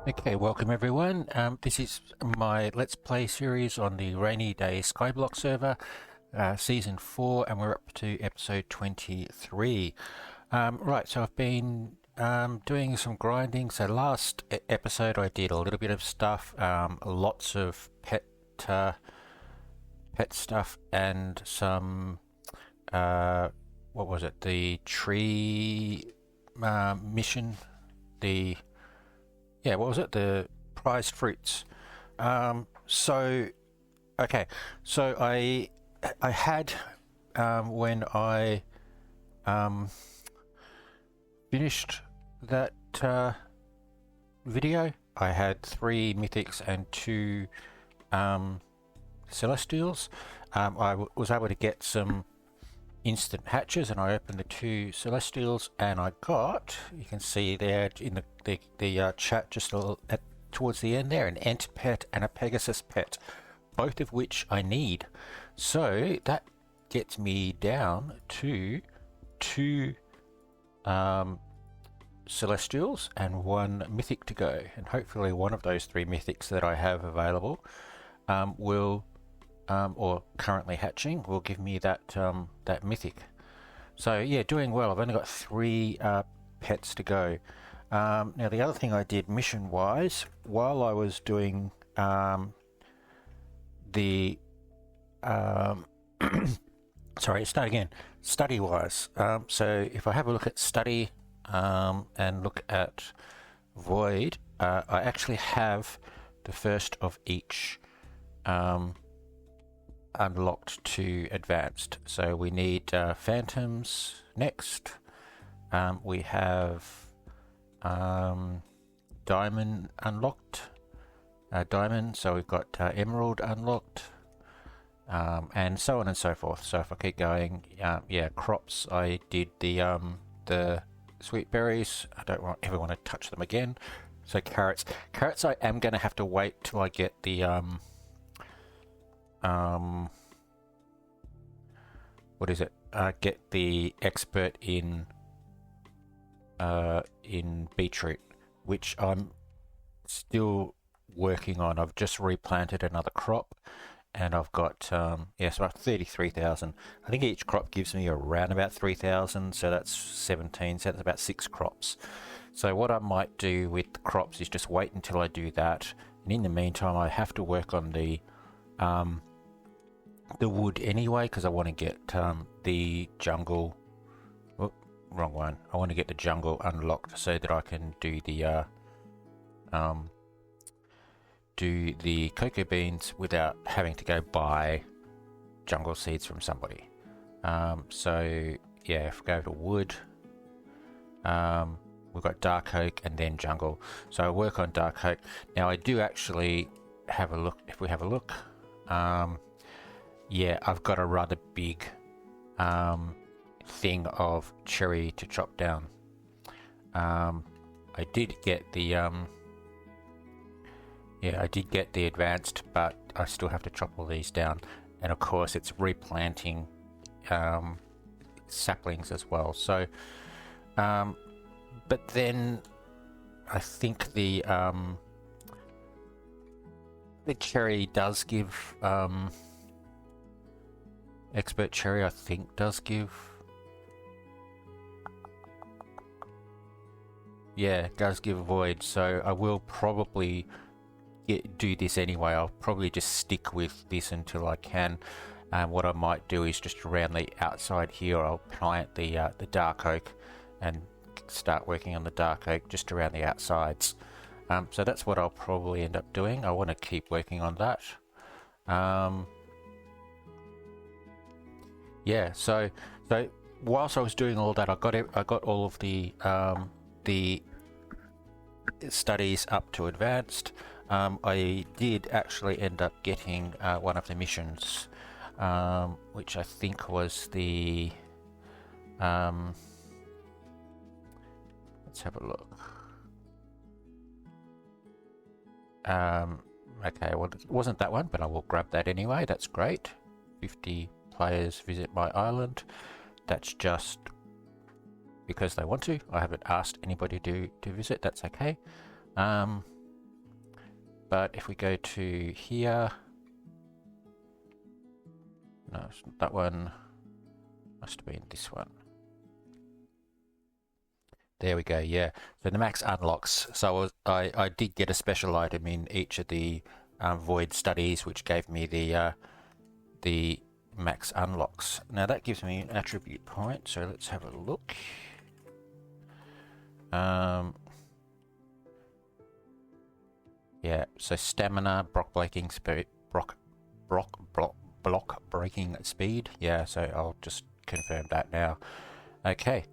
Okay, welcome everyone. This is my Let's Play series on the Rainy Day Skyblock server, Season 4, and we're up to Episode 23. Right, so I've been doing some grinding. So last episode I did a little bit of stuff, lots of pet stuff and some, what was it, the tree mission, what was it? The prized fruits. So I had when I finished that video, I had 3 mythics and 2 celestials. I was able to get some instant hatches, and I opened the 2 celestials, and I got, you can see there in the chat just a little towards the end there, an ant pet and a Pegasus pet, both of which I need. So that gets me down to 2 celestials and 1 mythic to go, and hopefully one of those 3 mythics that I have available will or currently hatching will give me that that mythic. So yeah, doing well. I've only got 3 pets to go. Now the other thing I did mission wise while I was doing the sorry, start again, study wise. So if I have a look at study and look at void, I actually have the first of each unlocked to advanced. So we need phantoms next. We have diamond unlocked, diamond, so we've got emerald unlocked, and so on and so forth. So if I keep going, yeah, crops, I did the sweet berries. I don't ever want to touch them again. So carrots I am going to have to wait till I get the what is it? Get the expert in beetroot, which I'm still working on. I've just replanted another crop, and I've got it's about 33,000. I think each crop gives me around about 3,000, so that's 17. So that's about 6 crops. So what I might do with the crops is just wait until I do that, and in the meantime I have to work on the wood anyway, because I want to get the jungle. Oh, wrong one. I want to get the jungle unlocked so that I can do the cocoa beans without having to go buy jungle seeds from somebody. So yeah, if we go to wood, we've got dark oak and then jungle. So I work on dark oak. Now I do actually have a look. If we have a look, yeah, I've got a rather big thing of cherry to chop down. I did get the I did get the advanced, but I still have to chop all these down, and of course it's replanting saplings as well. So but then I think the cherry does give expert cherry, I think, does give, yeah, it does give void. So I will probably do this anyway. I'll probably just stick with this until I can. What I might do is just around the outside here, I'll plant the dark oak and start working on the dark oak just around the outsides. So that's what I'll probably end up doing. I want to keep working on that. Yeah, so whilst I was doing all that, I got all of the studies up to advanced. I did actually end up getting one of the missions, which I think was the let's have a look. Okay, well, it wasn't that one, but I will grab that anyway. That's great. 50 players visit my island. That's just because they want to. I haven't asked anybody to visit. That's okay. But if we go to here, no, it's not that one. Must have been this one. There we go. Yeah. So the max unlocks. So I did get a special item in each of the void studies, which gave me the max unlocks. Now that gives me an attribute point. So let's have a look. Yeah. So stamina, block breaking speed, block breaking speed. Yeah. So I'll just confirm that now. Okay.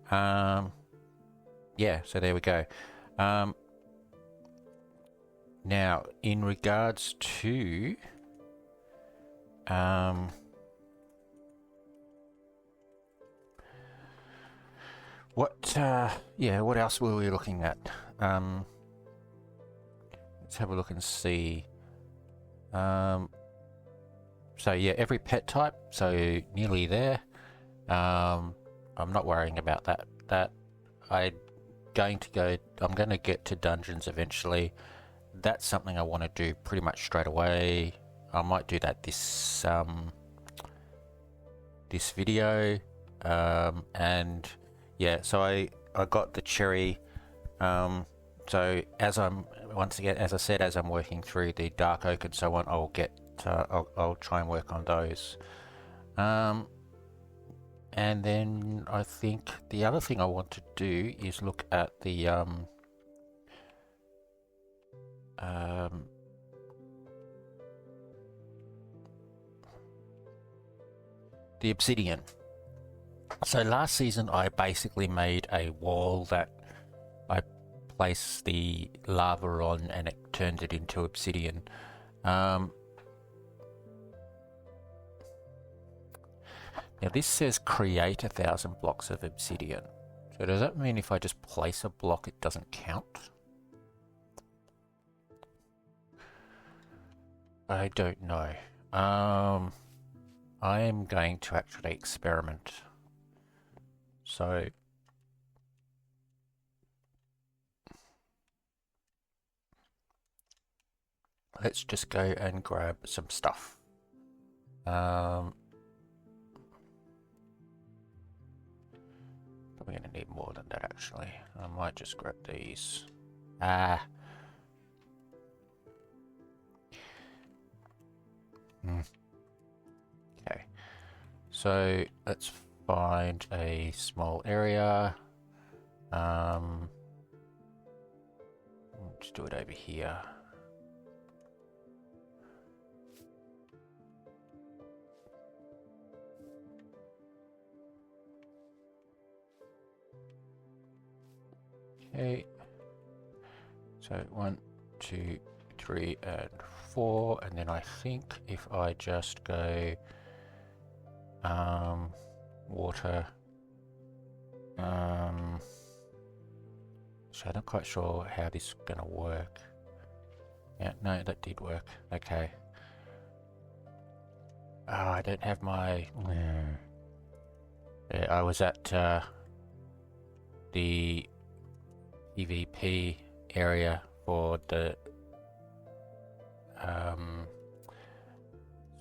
Yeah, so there we go. Now, in regards to what else were we looking at? Let's have a look and see. So yeah, every pet type, so nearly there. I'm not worrying about that. I'm going to get to dungeons eventually. That's something I want to do pretty much straight away. I might do that this video. And yeah, so I got the cherry. So as I'm working through the dark oak and so on, I'll try and work on those. And then I think the other thing I want to do is look at the obsidian. So last season I basically made a wall that I placed the lava on and it turned it into obsidian. Now this says create 1,000 blocks of obsidian. So does that mean if I just place a block it doesn't count? I don't know. I am going to actually experiment. So let's just go and grab some stuff. Probably going to need more than that actually. I might just grab these. Okay, so let's find a small area. Let's do it over here. Okay, so 1, 2, 3, and 4, and then I think if I just go water, so I'm not quite sure how this is gonna work. Yeah, no, that did work. Okay. Oh, I don't have my. Yeah, I was at the PvP area for the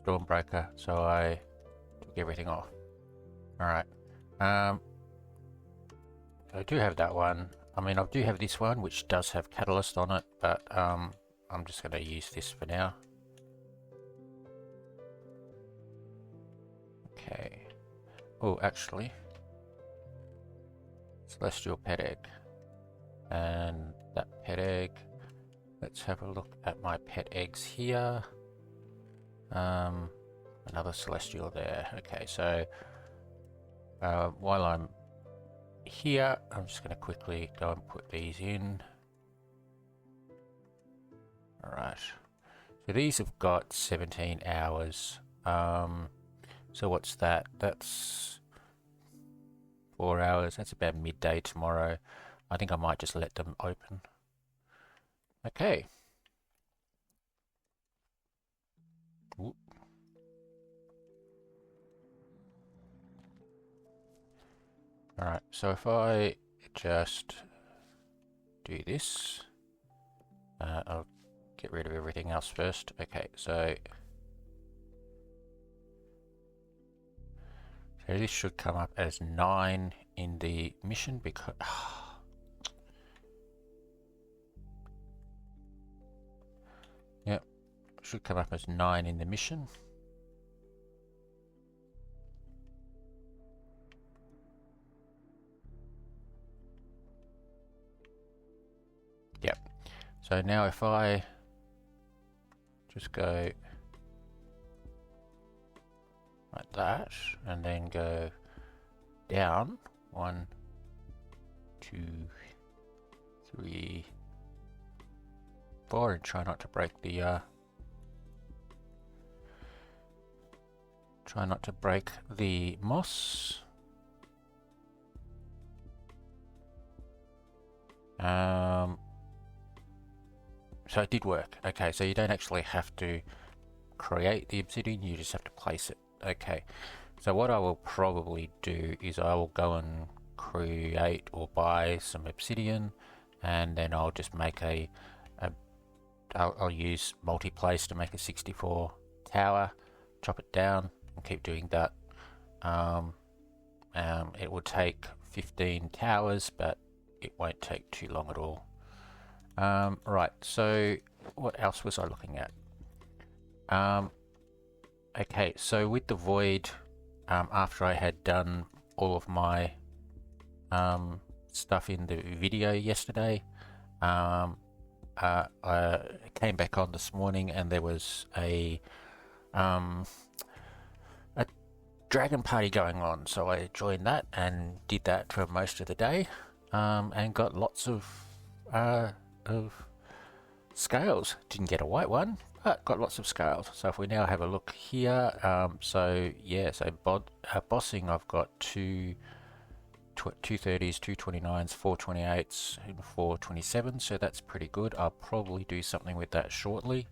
Stormbreaker, so I took everything off. Alright. I do have that one. I mean, I do have this one, which does have Catalyst on it, but I'm just going to use this for now. Okay. Oh, actually, Celestial Pet Egg. And that pet egg, let's have a look at my pet eggs here. Another celestial there. Okay, so while I'm here, I'm just going to quickly go and put these in. Alright, so these have got 17 hours. So what's that? That's 4 hours. That's about midday tomorrow. I think I might just let them open. Okay. Ooh. Alright, so if I just do this, I'll get rid of everything else first. Okay, so this should come up as 9 in the mission because yep, should come up as 9 in the mission. Yep. So now if I just go like that and then go down 1, 2, 3, 4 and try not to break the moss. So it did work. Okay, so you don't actually have to create the obsidian, you just have to place it. Okay, so what I will probably do is I will go and create or buy some obsidian, and then I'll just make I'll use multi-place to make a 64 tower, chop it down and keep doing that. It will take 15 towers, but it won't take too long at all. Right, so what else was I looking at? Okay, so with the void, after I had done all of my stuff in the video yesterday, I came back on this morning and there was a dragon party going on, so I joined that and did that for most of the day, and got lots of scales. Didn't get a white one, but got lots of scales. So if we now have a look here, so yeah, so bossing, I've got two 230s, 229s, 428s, and 427s, so that's pretty good. I'll probably do something with that shortly.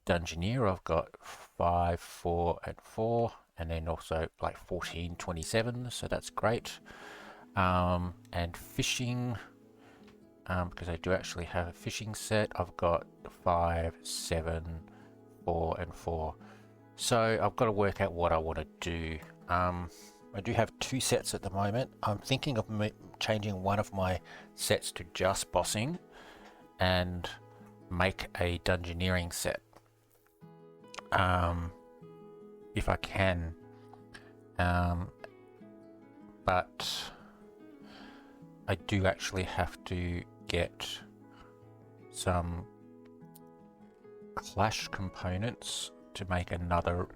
Dungeoneer, I've got 5, 4, and 4, and then also like 14 27s, so that's great. And fishing, because I do actually have a fishing set, I've got 5, 7, 4, and 4. So I've got to work out what I want to do. I do have 2 sets at the moment. I'm thinking of changing one of my sets to just bossing and make a dungeoneering set. If I can. But I do actually have to get some clash components to make another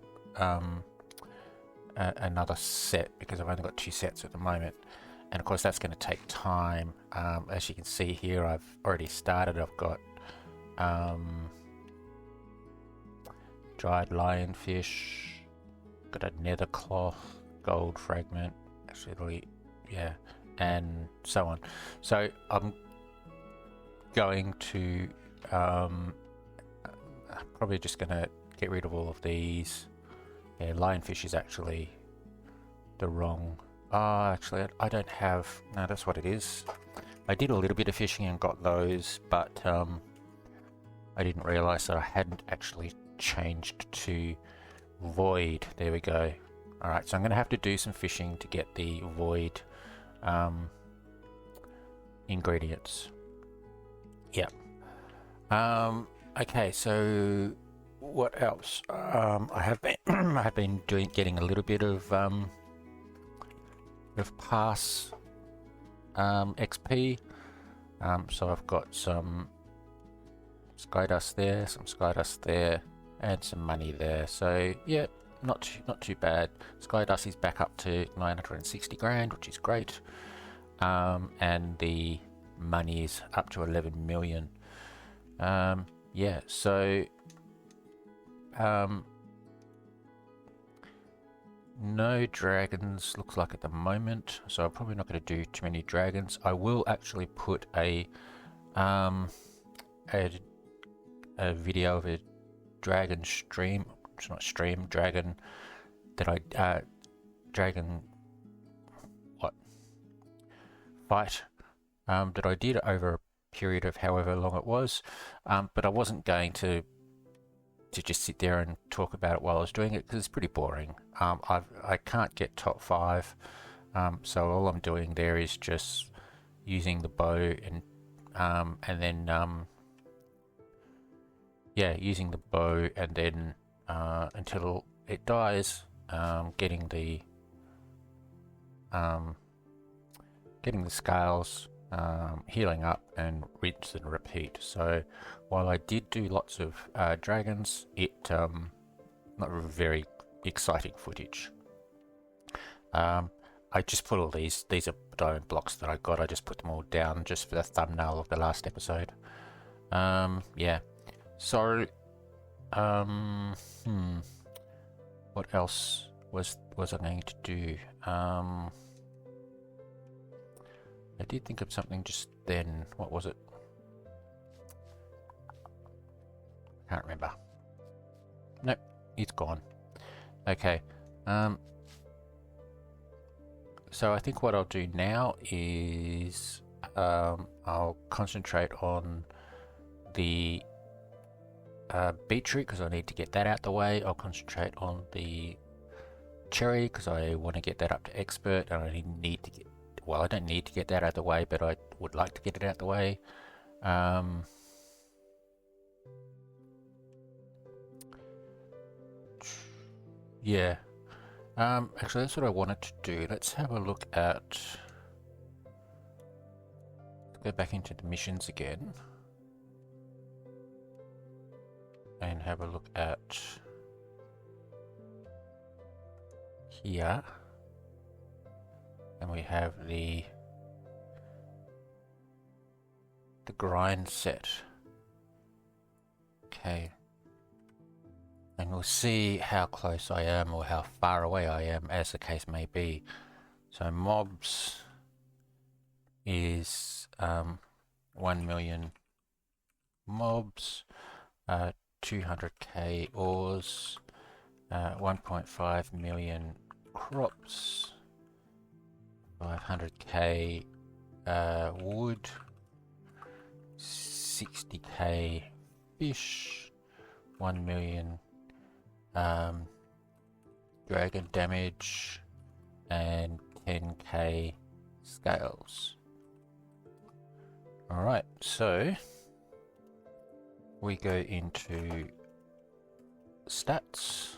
set, because I've only got 2 sets at the moment, and of course that's going to take time. As you can see here, I've already started. I've got dried lionfish, got a nether cloth, gold fragment, actually, yeah, and so on. So I'm going to probably just going to get rid of all of these. Yeah, lionfish is actually the wrong... actually, I don't have... No, that's what it is. I did a little bit of fishing and got those, but I didn't realise that I hadn't actually changed to void. There we go. Alright, so I'm going to have to do some fishing to get the void ingredients. Yeah. Okay, so what else? I have been I have been getting a little bit of pass XP. So I've got some sky dust there, some sky dust there, and some money there. So yeah, not too bad. Sky dust is back up to 960 grand, which is great. And the money is up to 11 million. Yeah, so no dragons looks like at the moment, so I'm probably not going to do too many dragons. I will actually put a video of a dragon stream. It's not stream, dragon that I dragon fight that I did over a period of however long it was, but I wasn't going to just sit there and talk about it while I was doing it because it's pretty boring. I can't get top 5, so all I'm doing there is just using the bow and then using the bow and then until it dies, getting the scales, healing up, and rinse and repeat. So while I did do lots of dragons, it not very exciting footage. I just put all these are diamond blocks that I got. I just put them all down just for the thumbnail of the last episode. Yeah. So what else was I going to do? I did think of something just then. What was it? Can't remember. Nope, it's gone. Okay. So I think what I'll do now is I'll concentrate on the beetroot because I need to get that out the way. I'll concentrate on the cherry because I want to get that up to expert, and I need to get, well, I don't need to get that out of the way, but I would like to get it out the way. Yeah. Actually, that's what I wanted to do. Let's have a look at... Go back into the missions again. And have a look at... Here. And we have the grind set. Okay. And we'll see how close I am or how far away I am, as the case may be. So mobs is 1 million mobs, 200k ores, 1.5 million crops, 500k wood, 60k fish, 1 million dragon damage, and 10k scales. Alright, so we go into stats.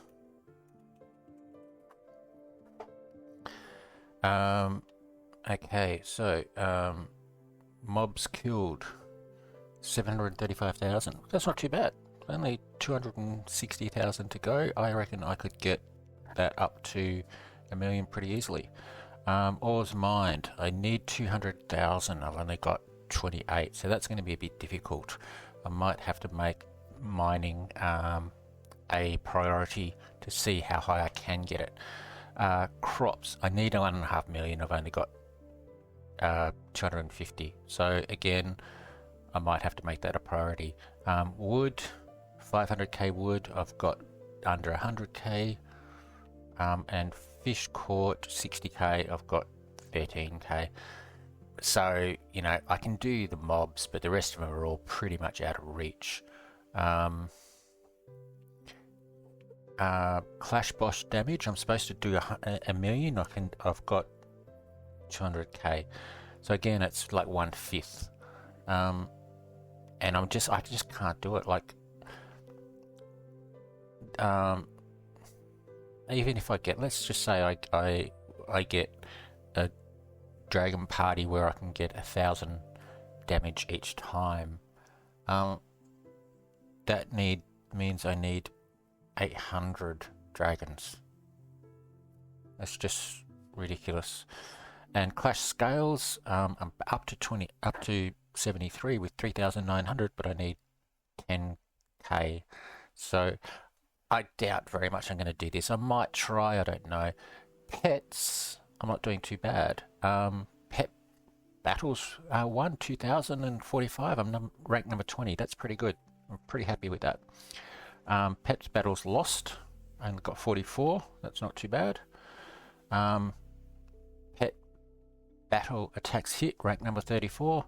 Okay, so mobs killed 735,000. That's not too bad. Only 260,000 to go. I reckon I could get that up to 1 million pretty easily. Ores mined. I need 200,000. I've only got 28, so that's going to be a bit difficult. I might have to make mining a priority to see how high I can get it. Crops. I need 1.5 million. I've only got 250. So again, I might have to make that a priority. Wood. 500k wood, I've got under 100k, and fish caught 60k, I've got 13k. So, you know, I can do the mobs, but the rest of them are all pretty much out of reach. Clash boss damage, I'm supposed to do a million. I've got 200k. So again, it's like 1/5. And I just can't do it. Like, even if I get, let's just say I get a dragon party where I can get 1,000 damage each time, that means I need 800 dragons. That's just ridiculous. And clash scales, I'm up to 73 with 3,900, but I need 10k. So I doubt very much I'm going to do this. I might try, I don't know. Pets, I'm not doing too bad. Pet battles, 2,045. I'm ranked number 20. That's pretty good. I'm pretty happy with that. Pets battles lost. I only got 44. That's not too bad. Pet battle attacks hit, rank number 34.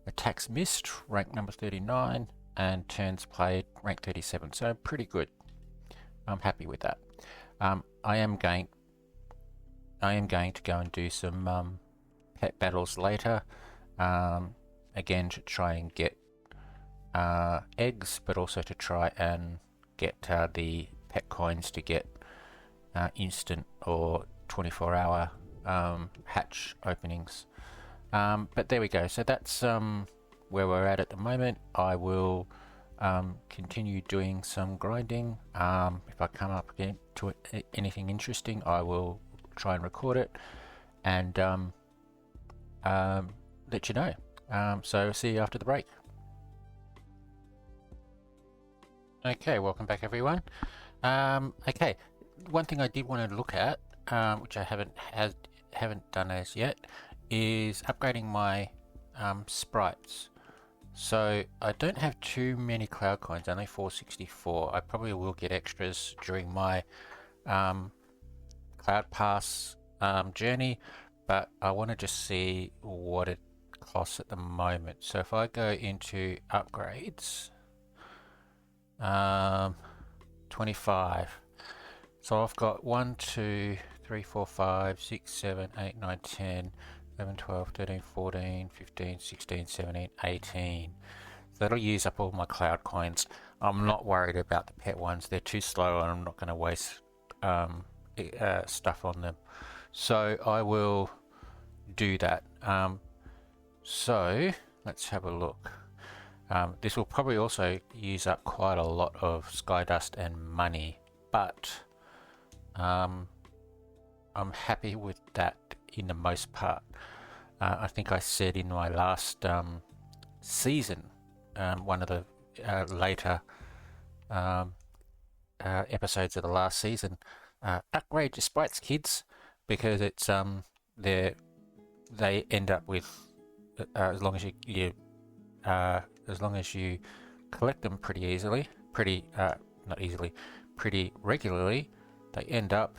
Attacks missed, rank number 39. And turns played, rank 37. So pretty good. I'm happy with that. I am going to go and do some pet battles later. Again, to try and get eggs, but also to try and get the pet coins to get instant or 24-hour hatch openings. But there we go. So that's where we're at the moment. I will continue doing some grinding. If I come up again to anything interesting, I will try and record it and let you know. So see you after the break. Okay, welcome back everyone. Okay, one thing I did want to look at, which I haven't done as yet, is upgrading my sprites. So I don't have too many cloud coins, only 464. I probably will get extras during my cloud pass journey, but I want to just see what it costs at the moment. So if I go into upgrades, 25. So I've got 1, 2, 3, 4, 5, 6, 7, 8, 9, 10, 11, 12, 13, 14, 15, 16, 17, 18. So that'll use up all my cloud coins. I'm not worried about the pet ones. They're too slow and I'm not going to waste stuff on them. So I will do that. So let's have a look. This will probably also use up quite a lot of sky dust and money, but I'm happy with that in the most part. I think I said in my last season, one of the later episodes of the last season, upgrade your sprites, kids, because it's they end up with as long as you collect them pretty regularly, they end up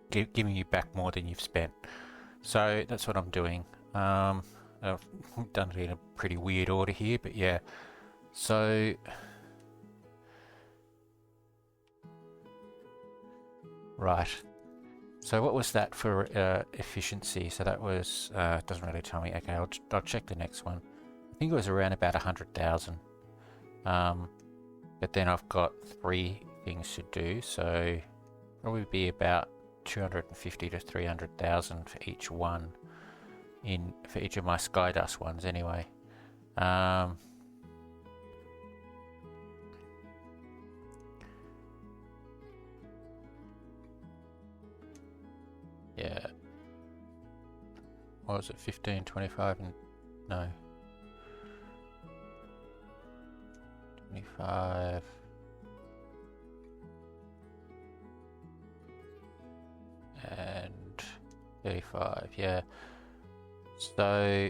giving you back more than you've spent. So that's what I'm doing. I've done it in a pretty weird order here, but yeah. So right. So what was that for efficiency? So that was doesn't really tell me. Okay, I'll check the next one. I think it was around about 100,000. But then I've got 3 things to do, so probably be about 250 to 300,000 for each one, for each of my Skydust ones anyway. Yeah. What was it? 15, 25, and no. 25. And 35, yeah. So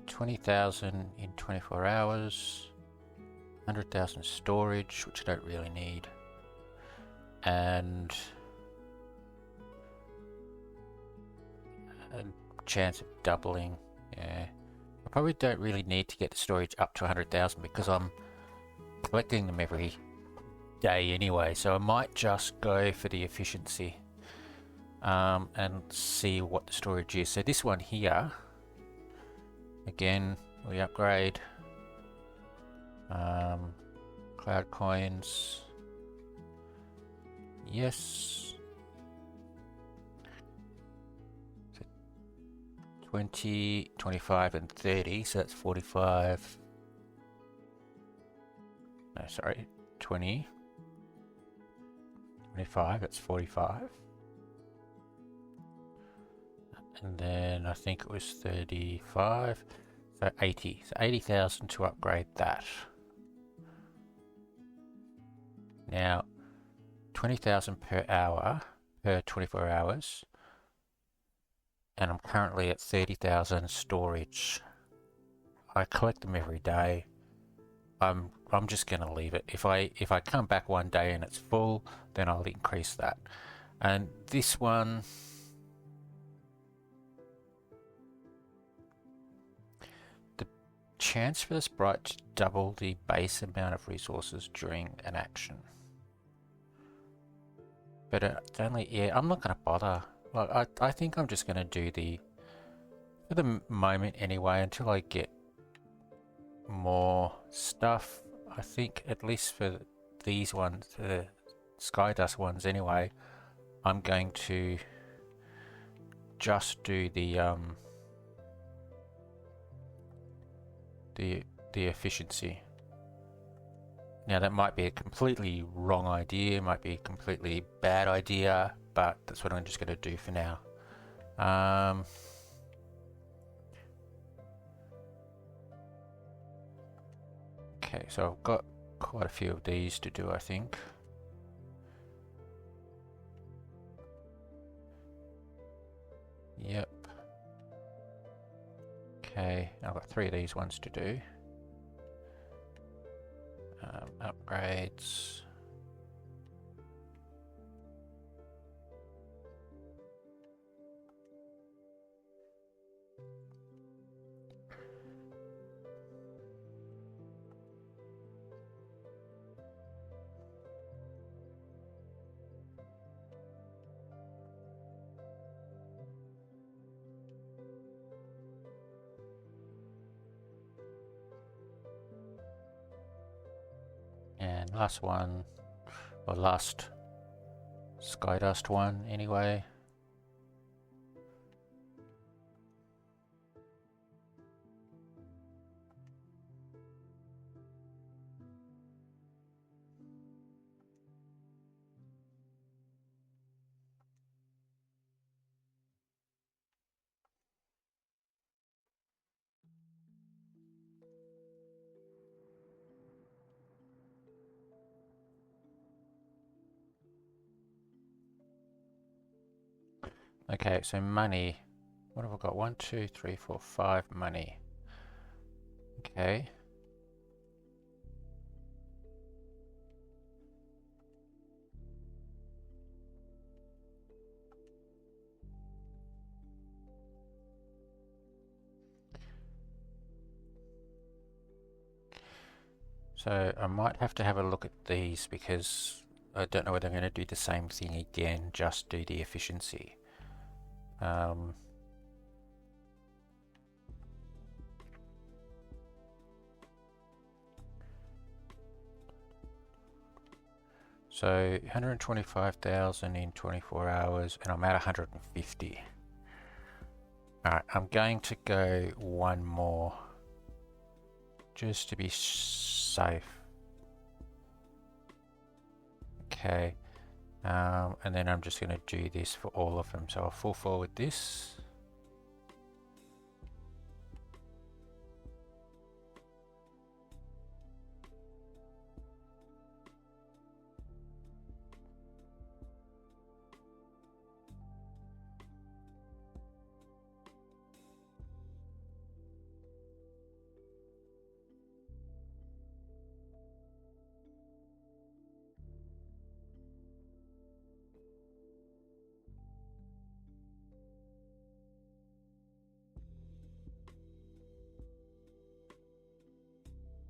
so 20,000 in 24 hours, 100,000 storage, which I don't really need, and a chance of doubling. Yeah, I probably don't really need to get the storage up to 100,000 because I'm collecting them every day anyway, so I might just go for the efficiency and see what the storage is. So this one here, again, we upgrade cloud coins, yes, so 20, 25 and 30, so that's 45. No, sorry, 20, 25, that's 45. And then I think it was 35, so 80. So 80,000 to upgrade that. Now, 20,000 per hour, per 24 hours. And I'm currently at 30,000 storage. I collect them every day. I'm just going to leave it. If I come back one day and it's full, then I'll increase that. And this one, the chance for the sprite to double the base amount of resources during an action. But it's only, yeah, I'm not going to bother. Like, I think I'm just going to do the, for the moment anyway, until I get more stuff. I think at least for these ones, the Skydust ones anyway, I'm going to just do the efficiency. Now that might be a completely wrong idea, might be a completely bad idea, but that's what I'm just going to do for now. Okay, so I've got quite a few of these to do, I think. Yep. Okay, I've got 3 of these ones to do. Upgrades. And last one, or last Skydust one anyway. Okay, so money. What have I got? 1, 2, 3, 4, 5 money. Okay. So I might have to have a look at these because I don't know whether I'm going to do the same thing again, just do the efficiency. So 125,000 in 24 hours and I'm at 150. Alright, I'm going to go one more just to be safe. Okay, and then I'm just going to do this for all of them. So I'll full forward this.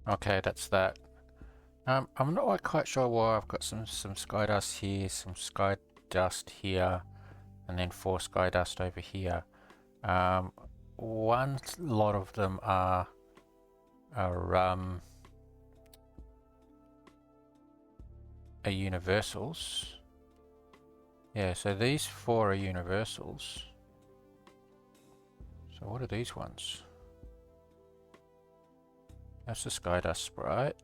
Okay, that's that. I'm not quite sure why I've got some Skydust here, some Skydust here, and then 4 Skydust over here. One lot of them are universals. Yeah, so these 4 are universals. So what are these ones? That's the Skydust sprite.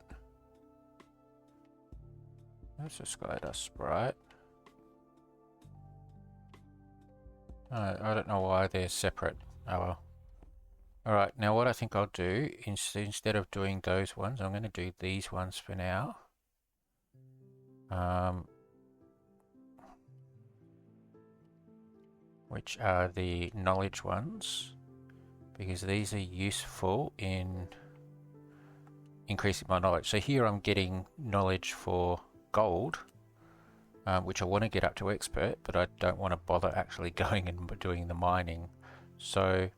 That's a Skydust sprite. I don't know why they're separate. Oh well. Alright, now what I think I'll do, instead of doing those ones, I'm going to do these ones for now. Which are the knowledge ones, because these are useful in increasing my knowledge. So here I'm getting knowledge for gold, which I want to get up to expert, but I don't want to bother actually going and doing the mining. So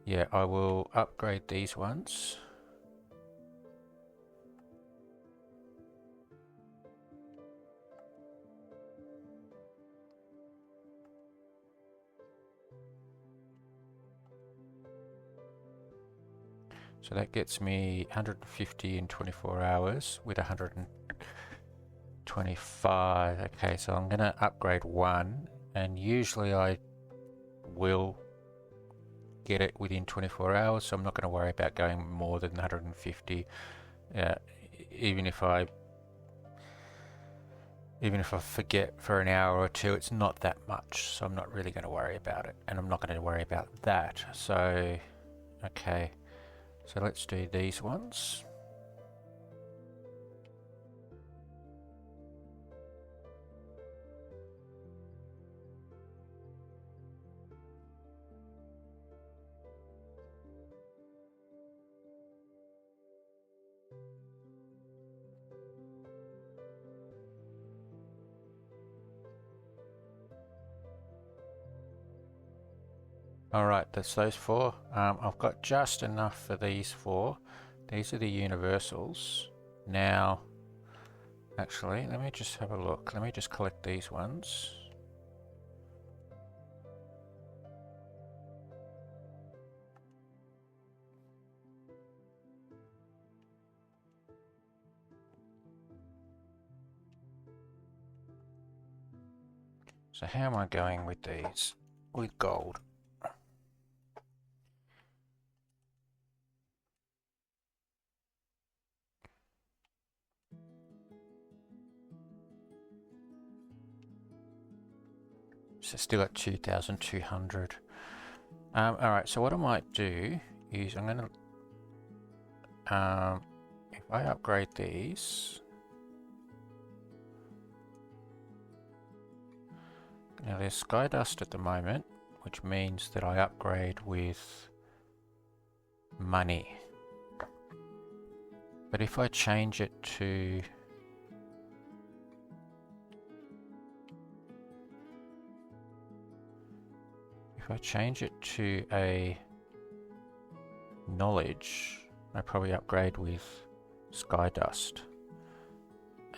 yeah, I will upgrade these ones. So that gets me 150 in 24 hours with 125. Okay, so I'm going to upgrade one, and usually I will get it within 24 hours, so I'm not going to worry about going more than 150. Even if I forget for an hour or two, it's not that much, so I'm not really going to worry about it, and I'm not going to worry about that. So okay, so let's do these ones. Alright, that's those four. I've got just enough for these four. These are the universals. Now, actually, let me just have a look. Let me just collect these ones. So how am I going with these? With gold. So still at 2,200. Alright, so what I might do is I'm going to, if I upgrade these, now there's sky dust at the moment, which means that I upgrade with money. But if I change it to a knowledge, I probably upgrade with sky dust.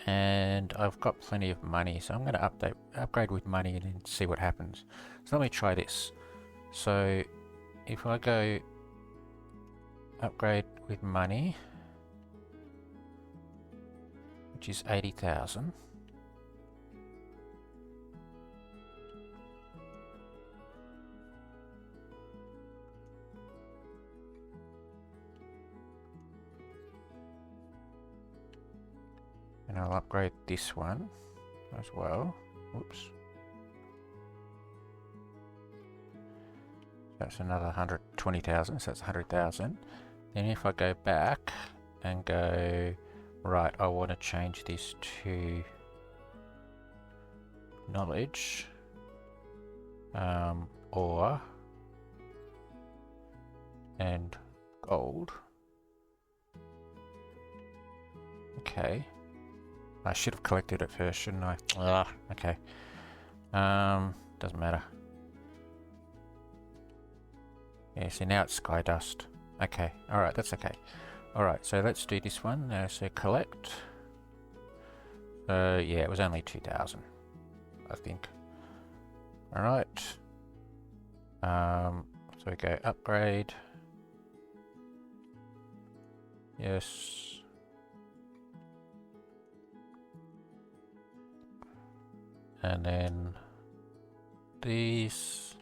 And I've got plenty of money, so I'm going to upgrade with money and then see what happens. So let me try this. So if I go upgrade with money, which is 80,000. And I'll upgrade this one as well. Whoops. That's another 120,000, so that's 100,000. Then if I go back and go, right, I want to change this to knowledge, ore, and gold. Okay. I should have collected it first, shouldn't I? Okay. Doesn't matter. Yeah, so now it's sky dust. Okay, alright, that's okay. Alright, so let's do this one. So collect. Yeah, it was only 2,000, I think. Alright. So we go upgrade. Yes. And then these.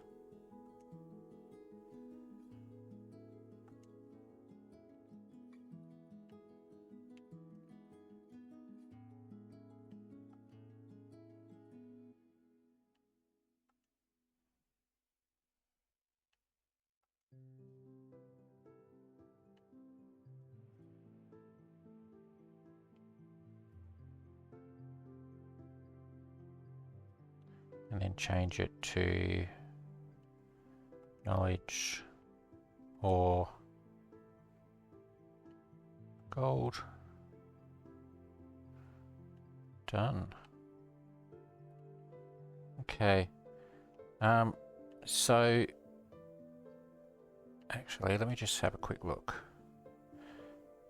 And then change it to knowledge or gold. Done. Okay. So actually, let me just have a quick look.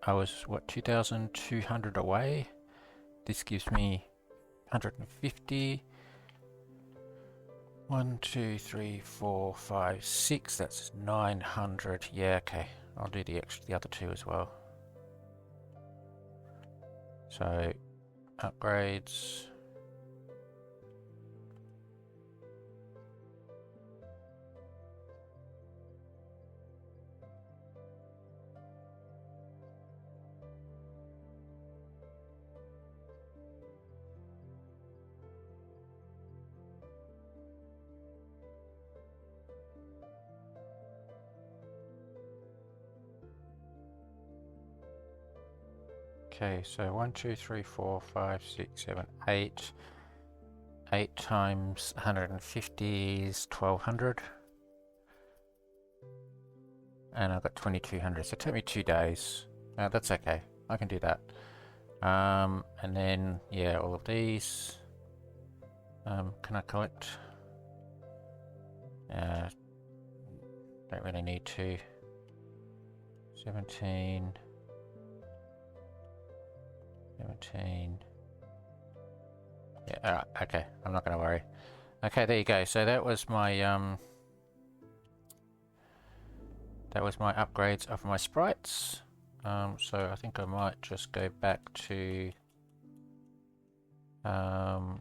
I was, what, 2,200 away? This gives me 150. 1, 2, 3, 4, 5, 6. That's 900. Yeah, okay. I'll do the other two as well. So upgrades. Okay, so 1, 2, 3, 4, 5, 6, 7, 8. 8 times 150 is 1,200. And I've got 2,200, so it took me 2 days. That's okay, I can do that. And then, yeah, all of these. Can I collect? Don't really need to. 17. 17. Yeah, alright, okay, I'm not going to worry. Okay, there you go. So that was my upgrades of my sprites. So I think I might just go back to where's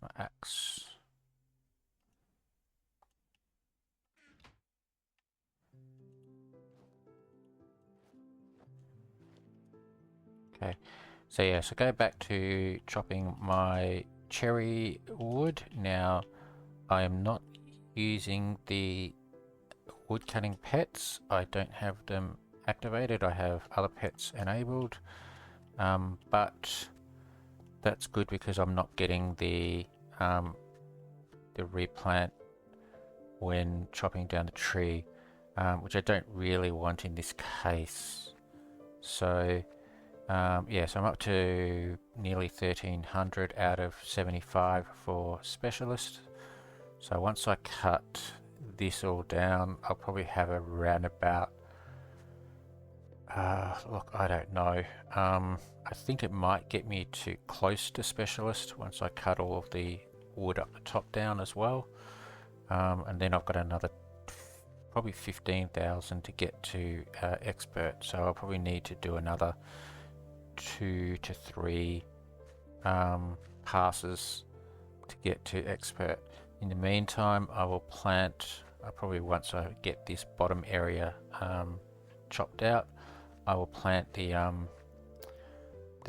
my axe? Okay, so yeah, so go back to chopping my cherry wood. Now, I am not using the wood cutting pets. I don't have them activated. I have other pets enabled, but that's good because I'm not getting the replant when chopping down the tree, which I don't really want in this case. So yeah, so I'm up to nearly 1,300 out of 75 for specialist. So once I cut this all down, I'll probably have around about, look, I don't know. I think it might get me to close to specialist once I cut all of the wood up the top down as well. And then I've got another probably 15,000 to get to expert. So I'll probably need to do another 2 to 3 passes to get to expert. In the meantime, I will plant, probably once I get this bottom area chopped out, I will plant the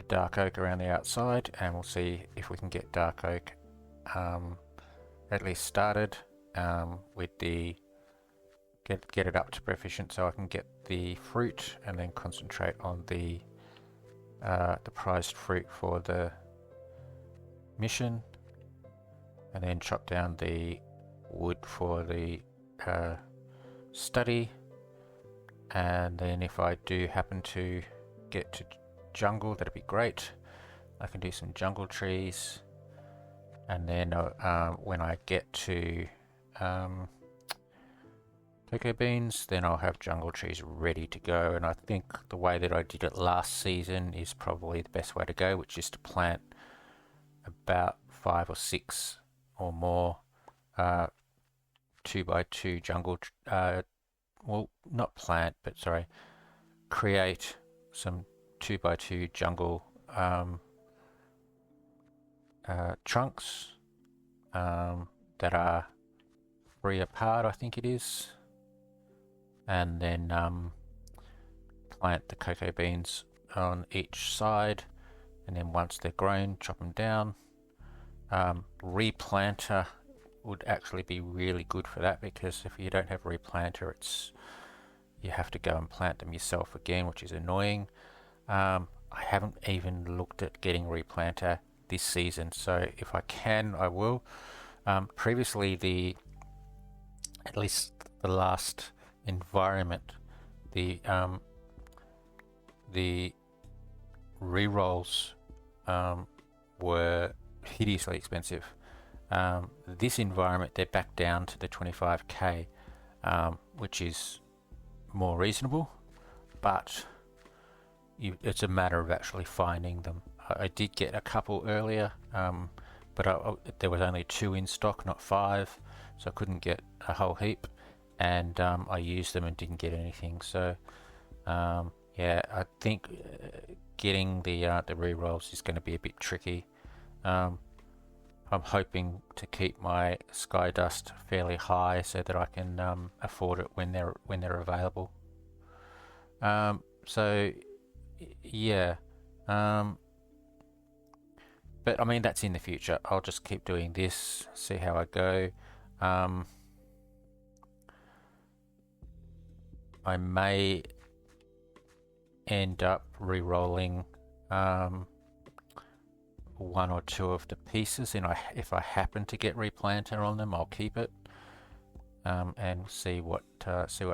dark oak around the outside, and we'll see if we can get dark oak at least started with the get it up to proficient, so I can get the fruit and then concentrate on the prized fruit for the mission, and then chop down the wood for the study. And then if I do happen to get to jungle, that'd be great. I can do some jungle trees, and then when I get to cocoa beans, then I'll have jungle trees ready to go. And I think the way that I did it last season is probably the best way to go, which is to plant about 5 or 6 or more 2x2 jungle well, not plant, but sorry, create some 2x2 jungle trunks that are 3 apart, I think it is, and then plant the cocoa beans on each side, and then once they're grown, chop them down. Replanter would actually be really good for that, because if you don't have replanter, you have to go and plant them yourself again, which is annoying. I haven't even looked at getting replanter this season, so if I can, I will. Previously, at least the last environment, the the re-rolls were hideously expensive. This environment, they're back down to the 25k, which is more reasonable, but it's a matter of actually finding them. I did get a couple earlier, but there was only 2 in stock, not 5, so I couldn't get a whole heap, and I used them and didn't get anything. So yeah, I think getting the re-rolls is going to be a bit tricky. I'm hoping to keep my sky dust fairly high so that I can afford it when they're available. So yeah, but I mean, that's in the future. I'll just keep doing this, see how I go. I may end up re-rolling 1 or 2 of the pieces, and if I happen to get replanter on them, I'll keep it and see what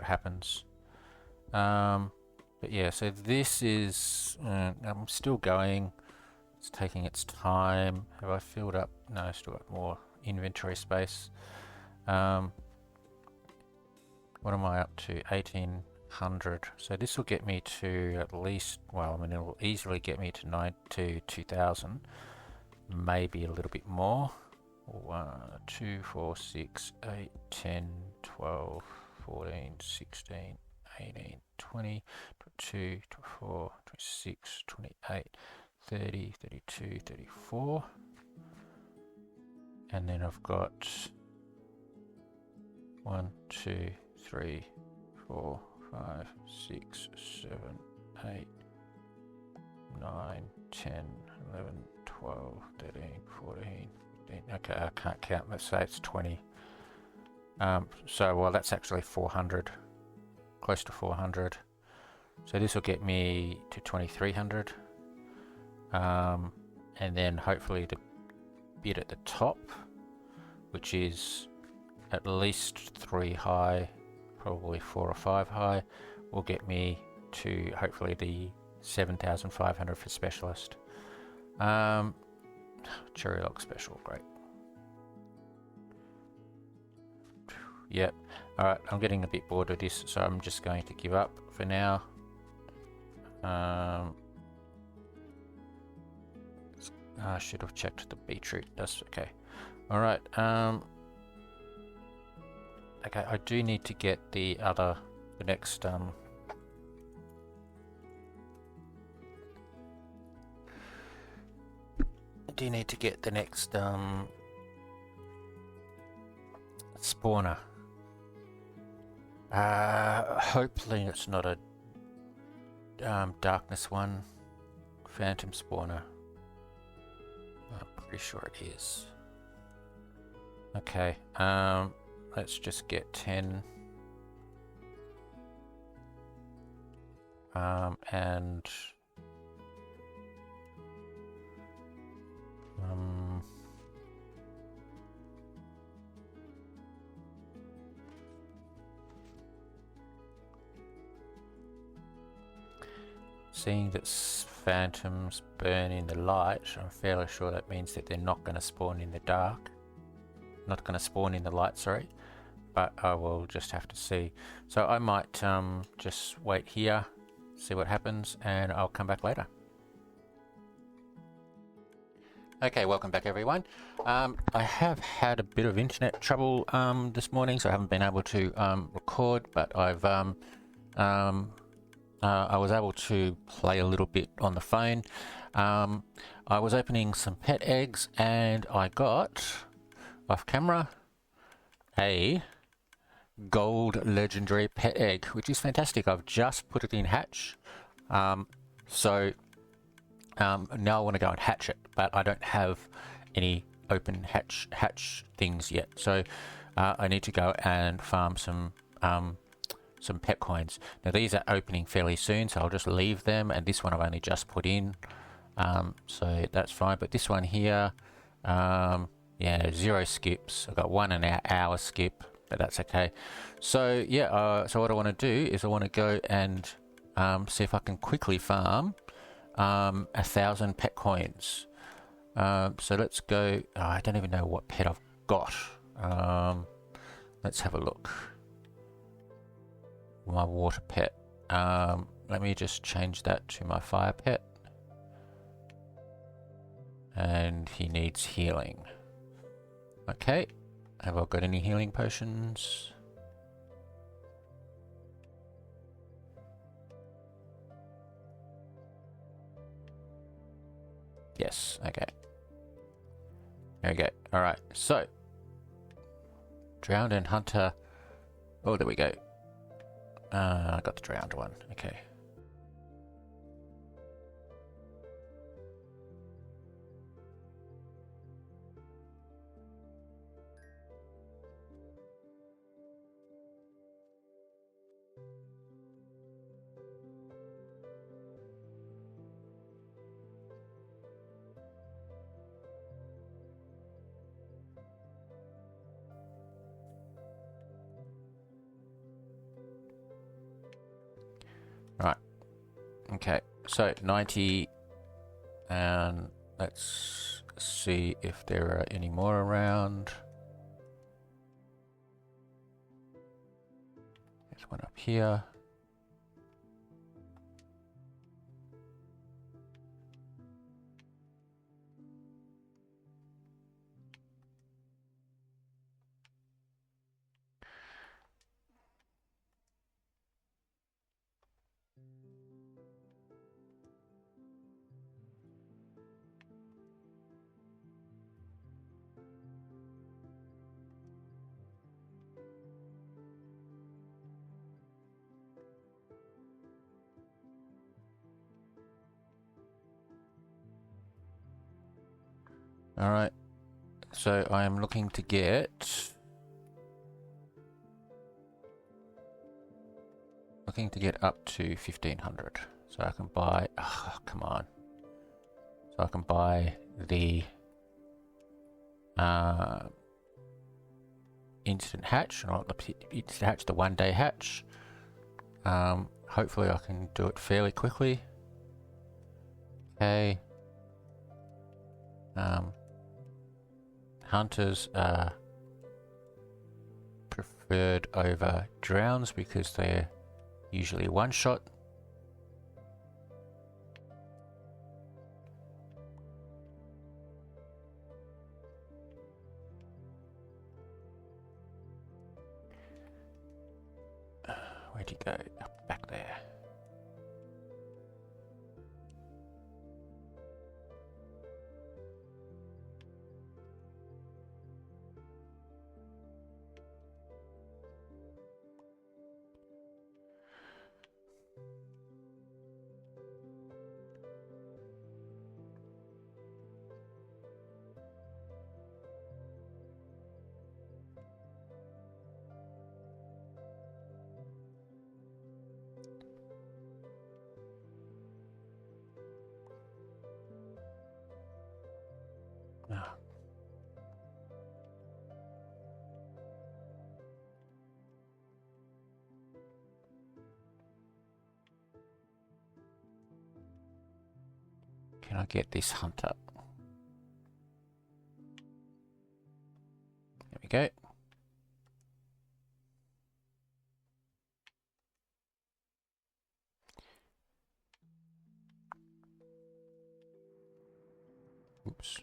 happens. But yeah, so this is I'm still going. It's taking its time. Have I filled up? No, I still got more inventory space. What am I up to? 1800. So this will get me to at least, well, I mean, it will easily get me to 2000, maybe a little bit more. 1, 2, 4, 6, 8, 10, 12, 14, 16, 18, 20, 22, 24, 26, 28, 30, 32, 34. And then I've got 1, 2, 3, 4, 5, 6, 7, 8, 9, 10, 11, 12, 13, 14, 15. Okay, I can't count. Let's say it's 20. So, well, that's actually 400. Close to 400. So this will get me to 2300. And then hopefully the bit at the top, which is at least 3 high, probably 4 or 5 high, will get me to hopefully the 7500 for specialist. Cherry lock special, great. Yep. Alright, I'm getting a bit bored of this, so I'm just going to give up for now. I should have checked the beetroot. That's okay. Alright, okay, I do need to get the next spawner. Hopefully it's not a darkness one. Phantom spawner. I'm pretty sure it is. Okay, let's just get 10. And seeing that phantoms burn in the light, I'm fairly sure that means that they're not going to spawn in the dark. Not going to spawn in the light, sorry. But I will just have to see. So I might just wait here, see what happens, and I'll come back later. Okay, welcome back everyone. I have had a bit of internet trouble this morning, so I haven't been able to record, but I was able to play a little bit on the phone. I was opening some pet eggs and I got, off camera, a gold legendary pet egg, which is fantastic. I've just put it in hatch. So now I want to go and hatch it, but I don't have any open hatch things yet. So I need to go and farm some pet coins. Now these are opening fairly soon, so I'll just leave them, and this one I've only just put in, so that's fine. But this one here, yeah, 0 skips. I've got 1 hour skip, but that's okay. So yeah, so what I want to do is I want to go and see if I can quickly farm 1,000 pet coins. So let's go. Oh, I don't even know what pet I've got. Let's have a look. My water pet. Let me just change that to my fire pet. And he needs healing. Okay. Have I got any healing potions? Yes, okay. There we go. Alright, so. Drowned and Hunter. Oh, there we go. I got the drowned one. Okay. Right. Okay. So 90, and let's see if there are any more around. There's one up here. Alright, so I am looking to get up to 1,500. So I can buy, oh, come on. So I can buy the instant hatch, not the instant hatch, the 1 day hatch. Hopefully I can do it fairly quickly. Okay. Hunters are preferred over drowns because they're usually one shot. Where'd you go? Back there. Oh. Can I get this hunter? There we go. Oops.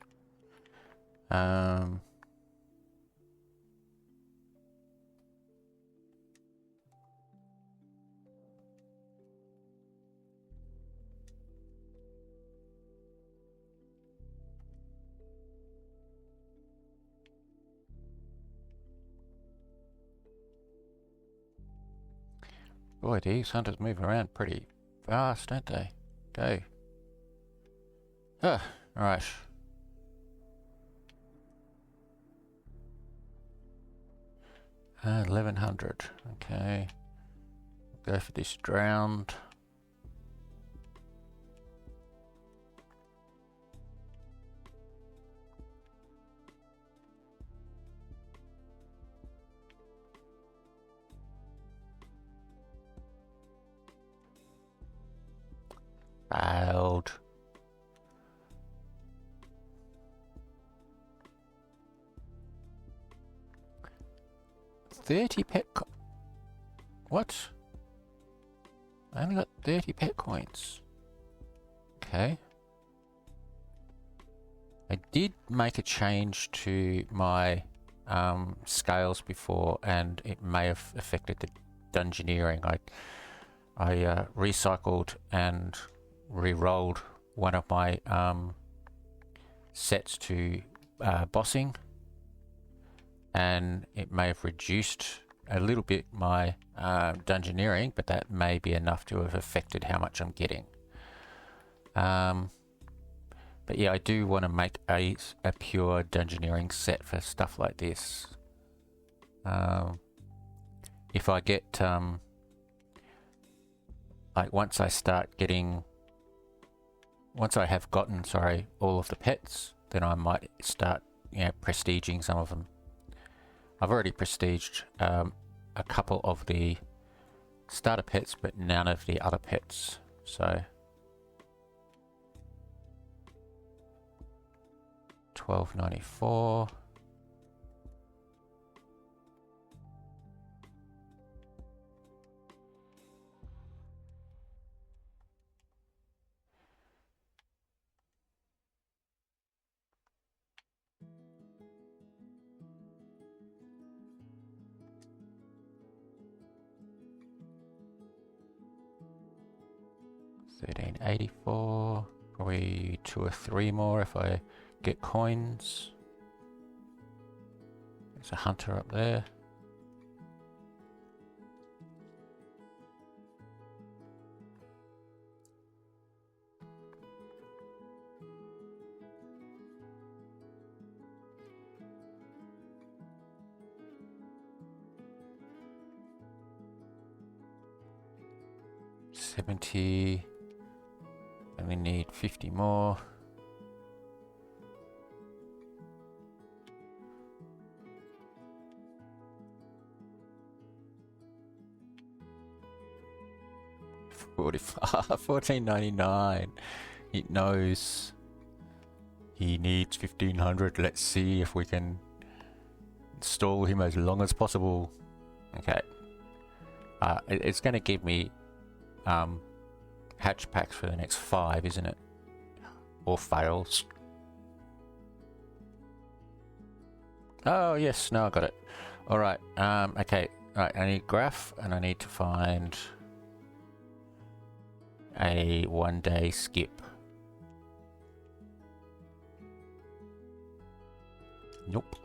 Boy, these hunters move around pretty fast, don't they? Go. Ah, alright. And 1100. Okay. Go for this drowned. 30 pet what? I only got 30 pet coins. Okay. I did make a change to my scales before, and it may have affected the dungeoneering. I recycled and re-rolled one of my sets to bossing, and it may have reduced a little bit my dungeoneering, but that may be enough to have affected how much I'm getting. But yeah, I do want to make a pure dungeoneering set for stuff like this. If I get like once I have gotten all of the pets, then I might start prestiging some of them. I've already prestiged a couple of the starter pets, but none of the other pets. So 12.94. $13.84. Probably 2 or 3 more if I get coins. There's a hunter up there. $70. Only need 50 more. $14.99. It knows he needs 1500. Let's see if we can stall him as long as possible. Okay. It's going to give me hatch packs for the next 5, isn't it? Or fails. Oh yes, no, I got it. All right. Okay. All right. I need graph, and I need to find a 1-day skip. Nope.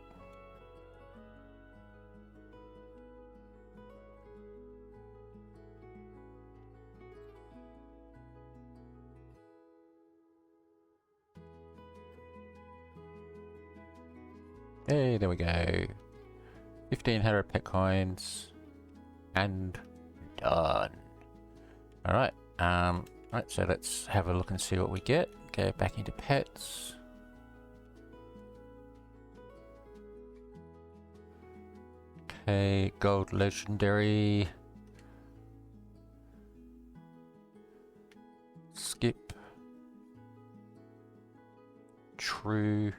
Hey, there we go. 1500 pet coins. And done. Alright. Right, so let's have a look and see what we get. Go back into pets. Okay, gold legendary. Skip. True.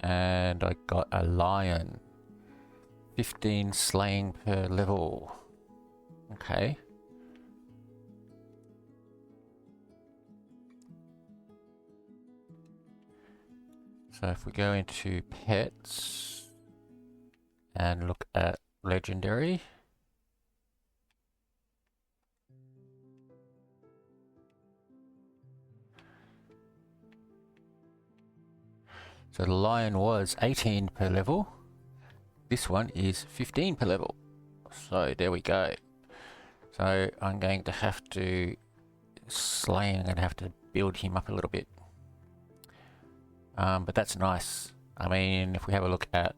And I got a lion. 15 slaying per level. Okay. So if we go into pets and look at legendary. So the lion was 18 per level. This one is 15 per level. So there we go. So I'm going to have to I'm going to have to build him up a little bit. But that's nice. I mean, if we have a look at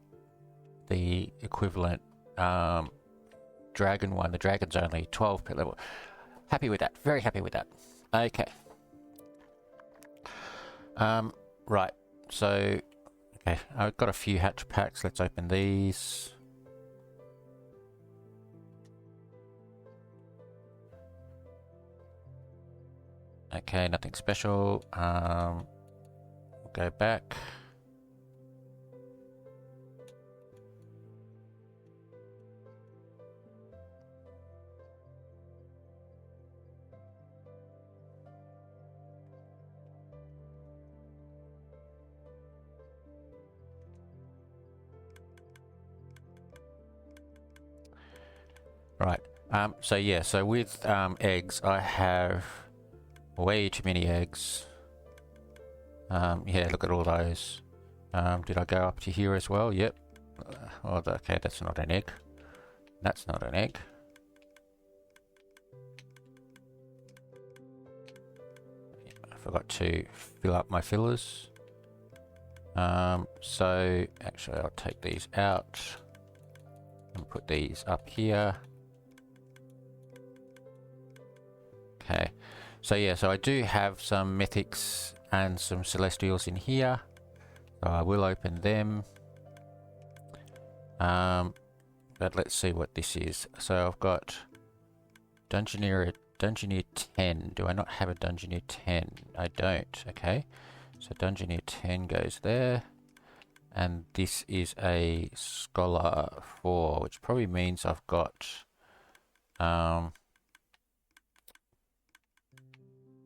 the equivalent dragon one, the dragon's only 12 per level. Happy with that. Very happy with that. Okay. Right. So, okay, I've got a few hatch packs. Let's open these. Okay, nothing special. We'll go back. So yeah, so with eggs, I have way too many eggs. Yeah, look at all those. Did I go up to here as well? Yep. Oh, okay, that's not an egg. That's not an egg. I forgot to fill up my fillers. So actually I'll take these out and put these up here. Okay, so yeah, so I do have some mythics and some celestials in here, so I will open them. But let's see what this is. So I've got Dungeoneer 10. Do I not have a Dungeoneer 10? I don't. Okay, so Dungeoneer 10 goes there, and this is a Scholar 4, which probably means I've got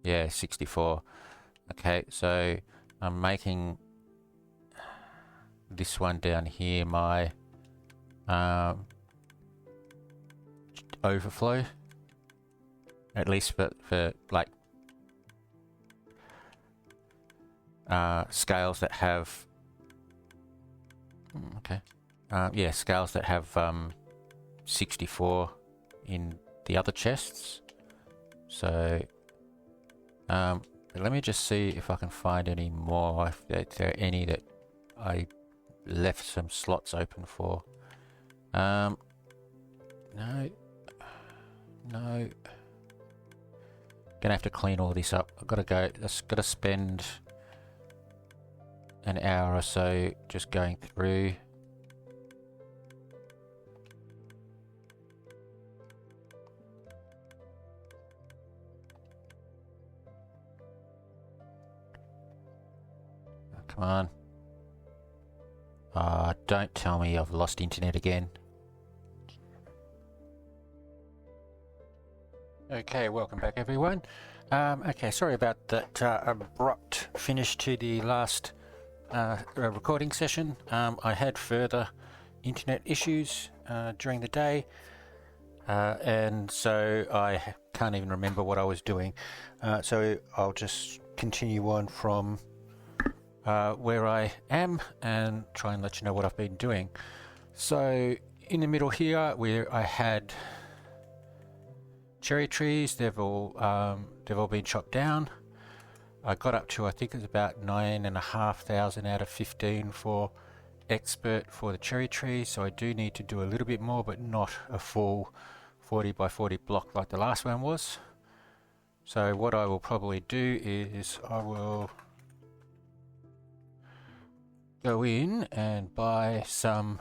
yeah, 64. Okay, so I'm making this one down here my overflow, at least for like scales that have yeah, scales that have 64 in the other chests. So let me just see if I can find any more, if there are any that I left some slots open for. No. Gonna have to clean all this up. I've got to go. I've got to spend an hour or so just going through. Oh, come on. Don't tell me I've lost internet again. Okay, welcome back everyone. Okay, sorry about that abrupt finish to the last recording session. I had further internet issues during the day, and so I can't even remember what I was doing. So I'll just continue on from where I am and try and let you know what I've been doing. So in the middle here, where I had cherry trees, they've all been chopped down. I got up to, I think it's about 9,500 out of 15 for expert for the cherry trees. So I do need to do a little bit more, but not a full 40 by 40 block like the last one was. So what I will probably do is I will go in and buy some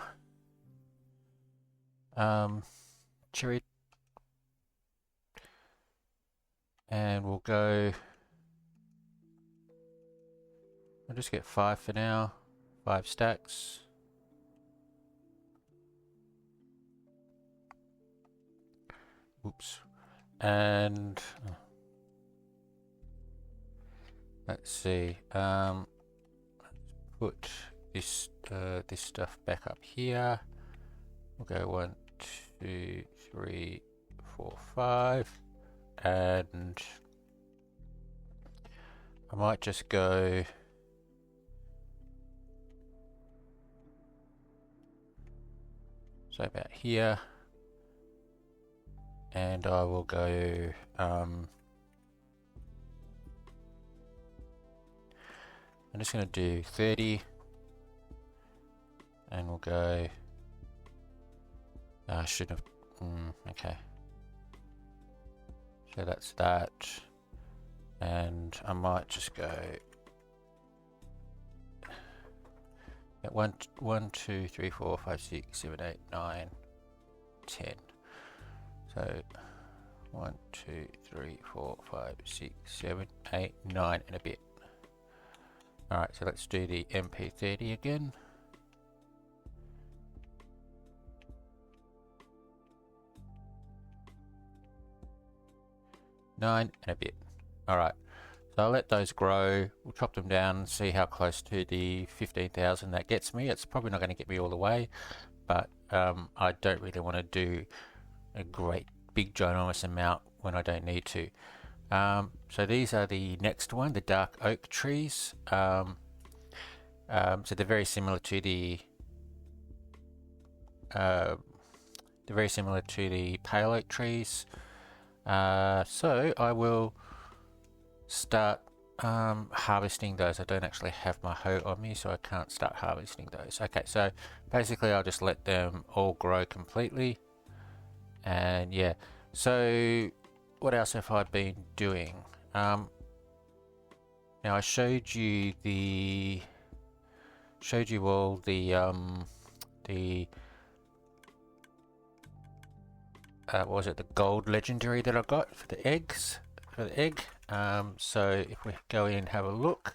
cherry, and we'll go, I'll just get 5 for now, 5 stacks. Oops. And let's see, put this this stuff back up here. We'll go 1, 2, 3, 4, 5, and I might just go so about here, and I will go I'm just going to do 30, and we'll go, I should have, okay, so that's that, and I might just go at 1, 2, 3, 4, 5, 6, 7, 8, 9, 10. So 1, 2, 3, 4, 5, 6, 7, 8, 9 and a bit. Alright, so let's do the MP30 again. Nine and a bit. Alright, so I'll let those grow. We'll chop them down and see how close to the 15,000 that gets me. It's probably not going to get me all the way, but I don't really want to do a great big ginormous amount when I don't need to. So these are the next one, the dark oak trees. So they're very similar to the pale oak trees. So I will start harvesting those. I don't actually have my hoe on me, so I can't start harvesting those. Okay, so basically I'll just let them all grow completely. And yeah, so what else have I been doing? Now I showed you all the what was it, the gold legendary that I got for the eggs, for the egg. So if we go in and have a look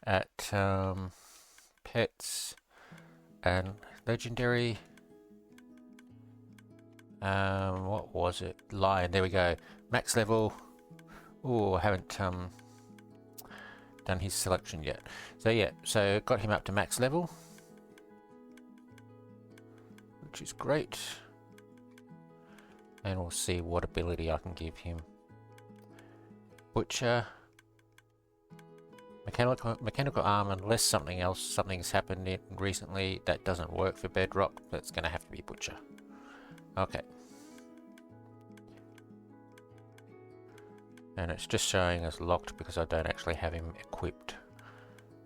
at pets and legendary, what was it? Lion, there we go. Max level. Oh, I haven't done his selection yet. So yeah, so got him up to max level, which is great. And we'll see what ability I can give him. Butcher, mechanical arm, unless something's happened recently that doesn't work for Bedrock. That's going to have to be Butcher. Okay. And it's just showing as locked because I don't actually have him equipped.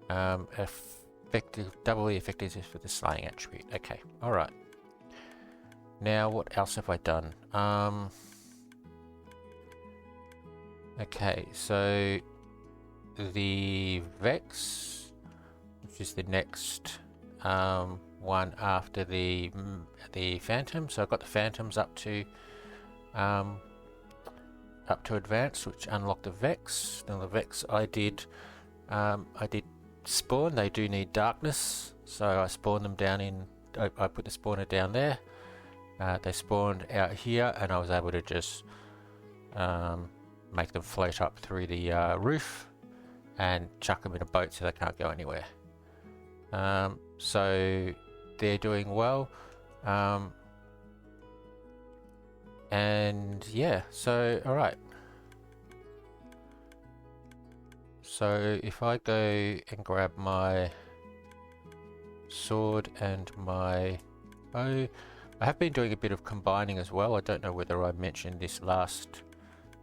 Effective, doubly effective for the slaying attribute. Okay, alright. Now what else have I done? Okay, so the Vex, which is the next one after the Phantom. So I've got the Phantoms up to advanced, which unlocked the Vex. Now the Vex I did spawn. They do need darkness, so I spawned them down in. I put the spawner down there. They spawned out here, and I was able to just make them float up through the roof and chuck them in a boat so they can't go anywhere. So they're doing well. And yeah, so alright. So if I go and grab my sword and my bow, I have been doing a bit of combining as well. I don't know whether I mentioned this last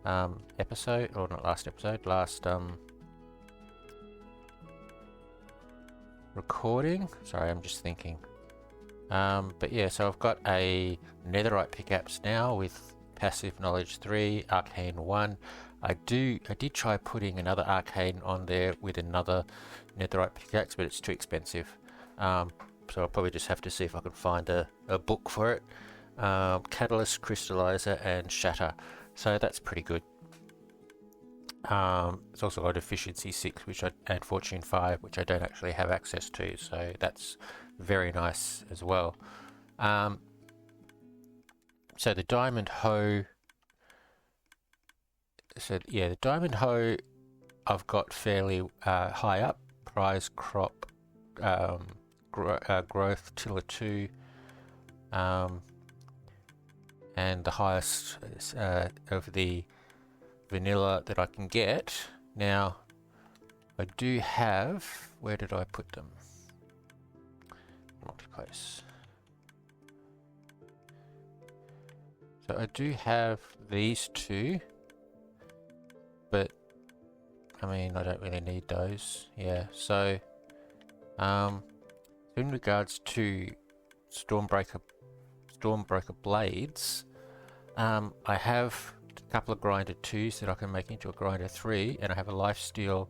episode, or not last episode, last recording. Sorry, I'm just thinking. But yeah, so I've got a netherite pickaxe now with passive knowledge 3, arcane 1. I did try putting another arcane on there with another netherite pickaxe, but it's too expensive. So I'll probably just have to see if I can find a book for it. Catalyst, Crystallizer, and Shatter. So that's pretty good. It's also got Efficiency 6 and Fortune 5, which I don't actually have access to. So that's very nice as well. So the Diamond Hoe. So yeah, the Diamond Hoe I've got fairly high up. Prize crop. Growth Tiller 2, and the highest of the vanilla that I can get. Now I do have, where did I put them? Multiplace. So I do have these two, but I mean I don't really need those. Yeah, so in regards to Stormbreaker blades, I have a couple of grinder 2s that I can make into a grinder 3, and I have a lifesteal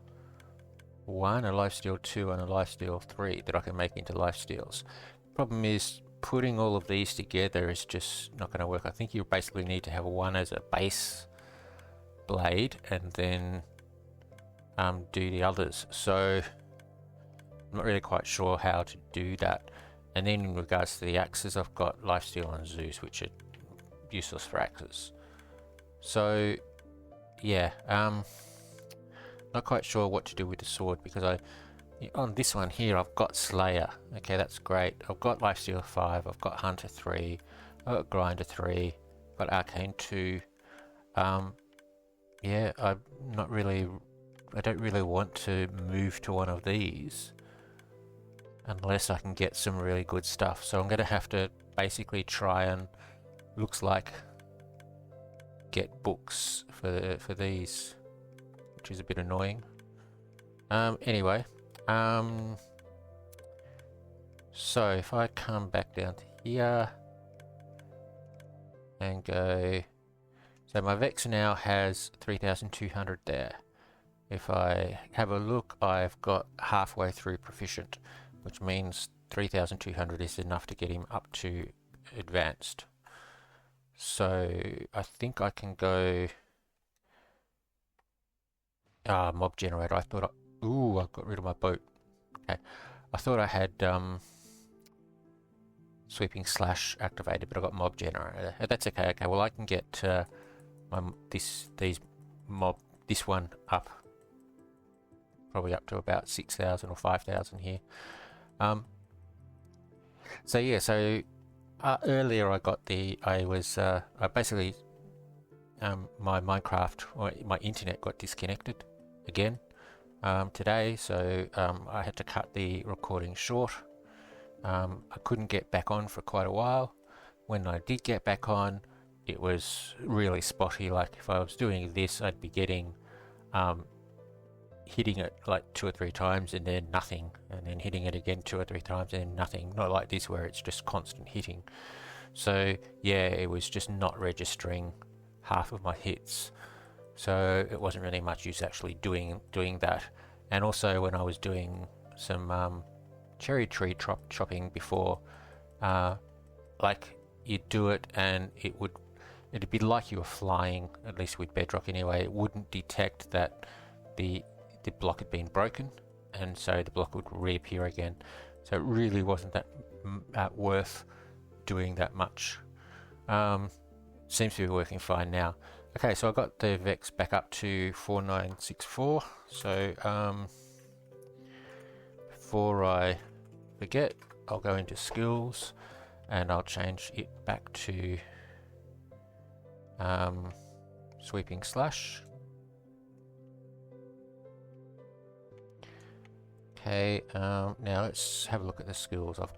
1, a lifesteal 2, and a lifesteal 3 that I can make into lifesteals. Problem is, putting all of these together is just not going to work. I think you basically need to have one as a base blade and then do the others. So I'm not really quite sure how to do that. And then in regards to the axes, I've got Lifesteal and Zeus, which are useless for axes. So yeah, not quite sure what to do with the sword, because on this one here I've got Slayer. Okay, that's great. I've got Lifesteal 5, I've got Hunter 3, I've got Grinder 3, got Arcane 2. Yeah, I don't really want to move to one of these unless I can get some really good stuff. So I'm going to have to basically try and, looks like, get books for these, which is a bit annoying. Anyway, so if I come back down to here and go, so my Vex now has 3,200 there. If I have a look, I've got halfway through proficient, which means 3,200 is enough to get him up to advanced. So I think I can go mob generator. I thought I got rid of my boat. Okay, I thought I had sweeping slash activated, but I got mob generator. That's okay. Okay, well I can get this one up, probably up to about 6,000 or 5,000 here. So yeah, so earlier I basically my Minecraft, or my internet got disconnected again today, so I had to cut the recording short. I couldn't get back on for quite a while. When I did get back on, it was really spotty. Like if I was doing this, I'd be getting hitting it like 2 or 3 times and then nothing, and then hitting it again 2 or 3 times and then nothing. Not like this where it's just constant hitting. So yeah, it was just not registering half of my hits, so it wasn't really much use actually doing that. And also when I was doing some cherry tree chopping before, like you'd do it and it'd be like you were flying, at least with Bedrock anyway. It wouldn't detect that the block had been broken, and so the block would reappear again. So it really wasn't that worth doing that much. Seems to be working fine now. Okay, so I got the Vex back up to 4964. So before I forget, I'll go into skills and I'll change it back to sweeping slash. Okay, now let's have a look at the skills. I've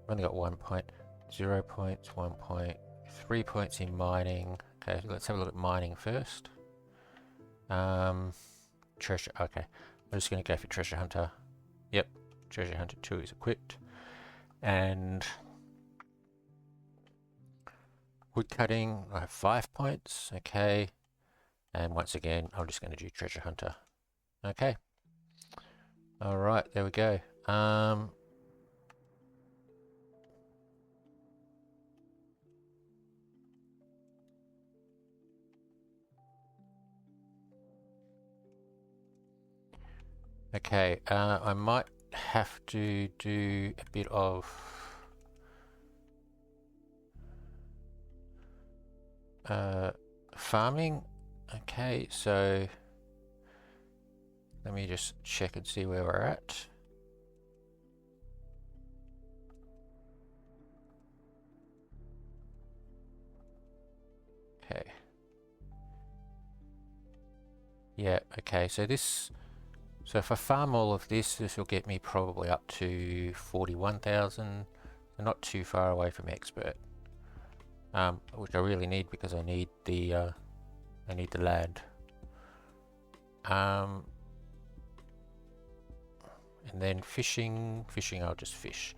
only got 1 point, 0 points, 1 point, 3 points in mining. Okay, let's have a look at mining first. Treasure, okay. I'm just going to go for treasure hunter. Yep, treasure hunter 2 is equipped. And wood cutting, I have 5 points. Okay, and once again, I'm just going to do treasure hunter. Okay. All right, there we go. Okay, I might have to do a bit of farming. Okay, so let me just check and see where we're at. Okay. Yeah, okay, so if I farm all of this will get me probably up to 41,000. So not too far away from expert. Which I really need because I need the land. And then fishing, I'll just fish.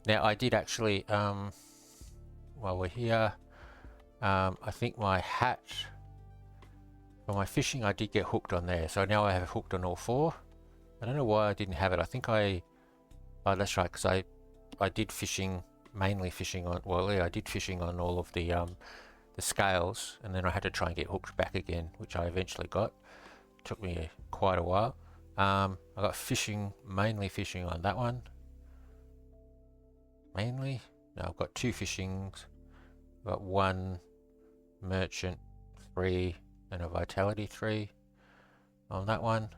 Now I did actually, while we're here, I think my hat, for my fishing I did get hooked on there. So now I have hooked on all 4. I don't know why I didn't have it. I think oh that's right, because I did fishing, mainly fishing on, well yeah, I did fishing on all of the scales, and then I had to try and get hooked back again, which I eventually got. Took me quite a while. I got mainly fishing on that one. Mainly? No, I've got 2 fishings. I've got 1 merchant 3 and a vitality 3 on that one.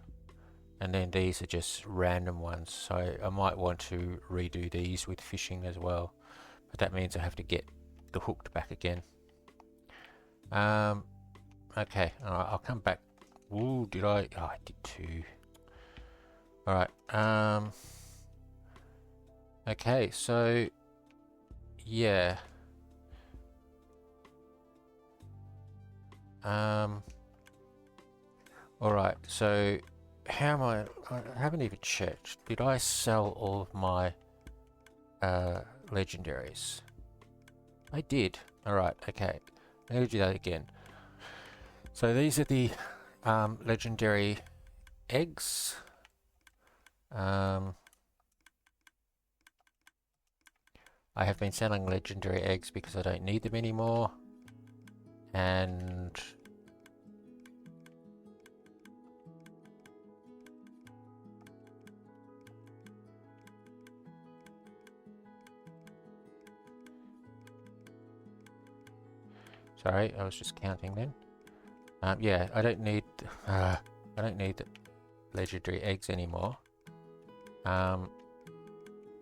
And then these are just random ones, so I might want to redo these with fishing as well. But that means I have to get the hooked back again. Okay, alright, I'll come back. Ooh, did I? Oh, I did too. Alright, okay, so, yeah. Alright, so, how am I haven't even checked. Did I sell all of my, legendaries? I did. Alright, okay. I'm going to do that again. So these are the legendary eggs. I have been selling legendary eggs because I don't need them anymore. And sorry, I was just counting then. Yeah, I don't need the legendary eggs anymore.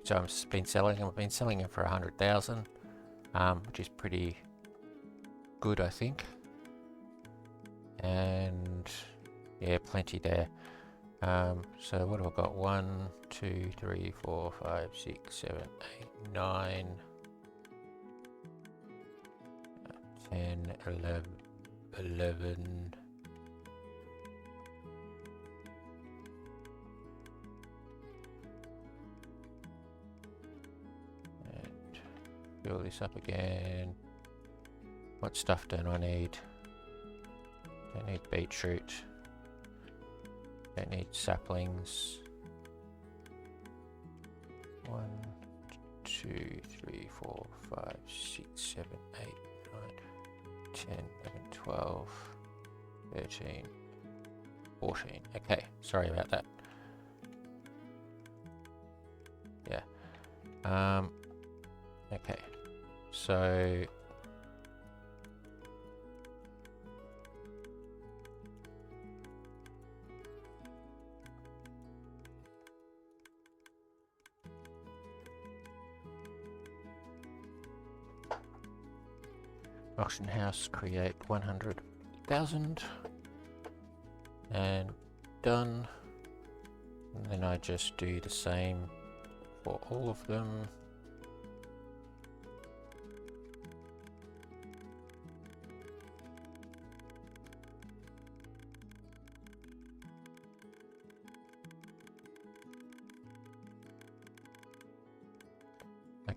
So I've been selling them. I've been selling them for 100,000, which is pretty good, I think. And yeah, plenty there. So what have I got? 1, 2, 3, 4, 5, 6, 7, 8, 9, 10, 11. And fill this up again. What stuff don't I need? Don't need beetroot. Don't need saplings. 1, 2, 3, 4, 5, 6, 7, 8, 9, 10, 11, 12, 13, 14. Okay, sorry about that. Yeah. Okay. So auction house, create 100,000 and done. And then I just do the same for all of them.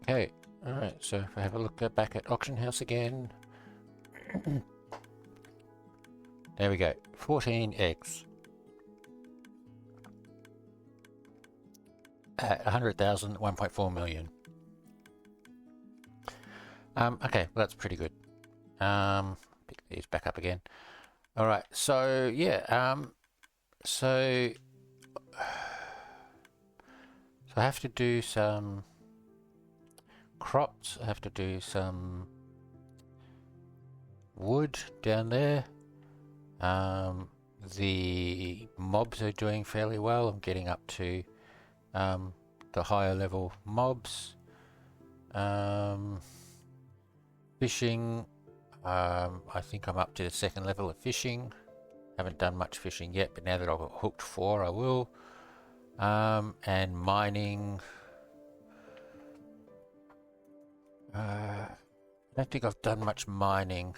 Okay, alright, so if I have a look back at auction house again. There we go, 14 eggs. At 100,000, 1.4 million. Okay, well that's pretty good. Pick these back up again. Alright, so yeah, so I have to do some crops, I have to do some wood down there. The mobs are doing fairly well. I'm getting up to the higher level mobs. Fishing, I think I'm up to the second level of fishing. Haven't done much fishing yet, but now that I've got hooked 4, I will. And mining, I don't think I've done much mining.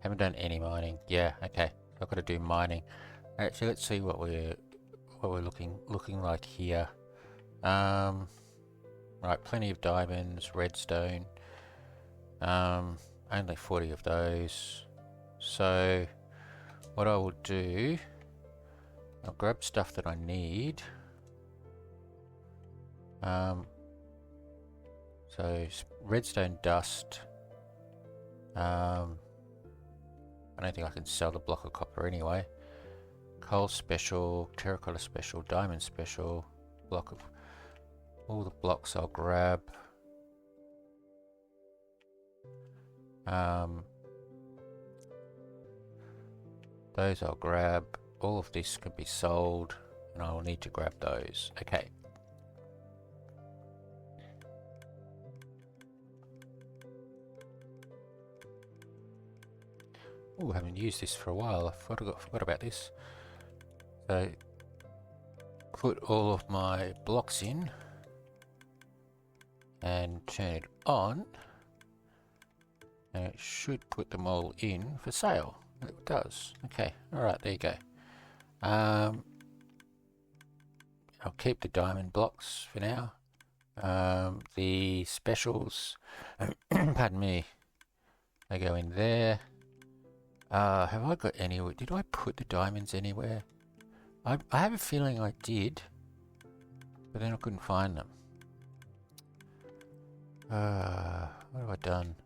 Haven't done any mining. Yeah, okay. I've got to do mining. Actually, let's see what we're looking like here. Right, plenty of diamonds, redstone. Only 40 of those. So what I will do, I'll grab stuff that I need. So redstone dust. I don't think I can sell the block of copper anyway. Coal special, terracotta special, diamond special, block of all the blocks I'll grab. Those I'll grab. All of this can be sold, and I will need to grab those. Okay. Oh, I haven't used this for a while. I forgot about this. So, put all of my blocks in and turn it on, and it should put them all in for sale. It does. Okay, alright, there you go. I'll keep the diamond blocks for now. The specials, pardon me, they go in there. Have I got anywhere? Did I put the diamonds anywhere? I have a feeling I did, but then I couldn't find them. What have I done?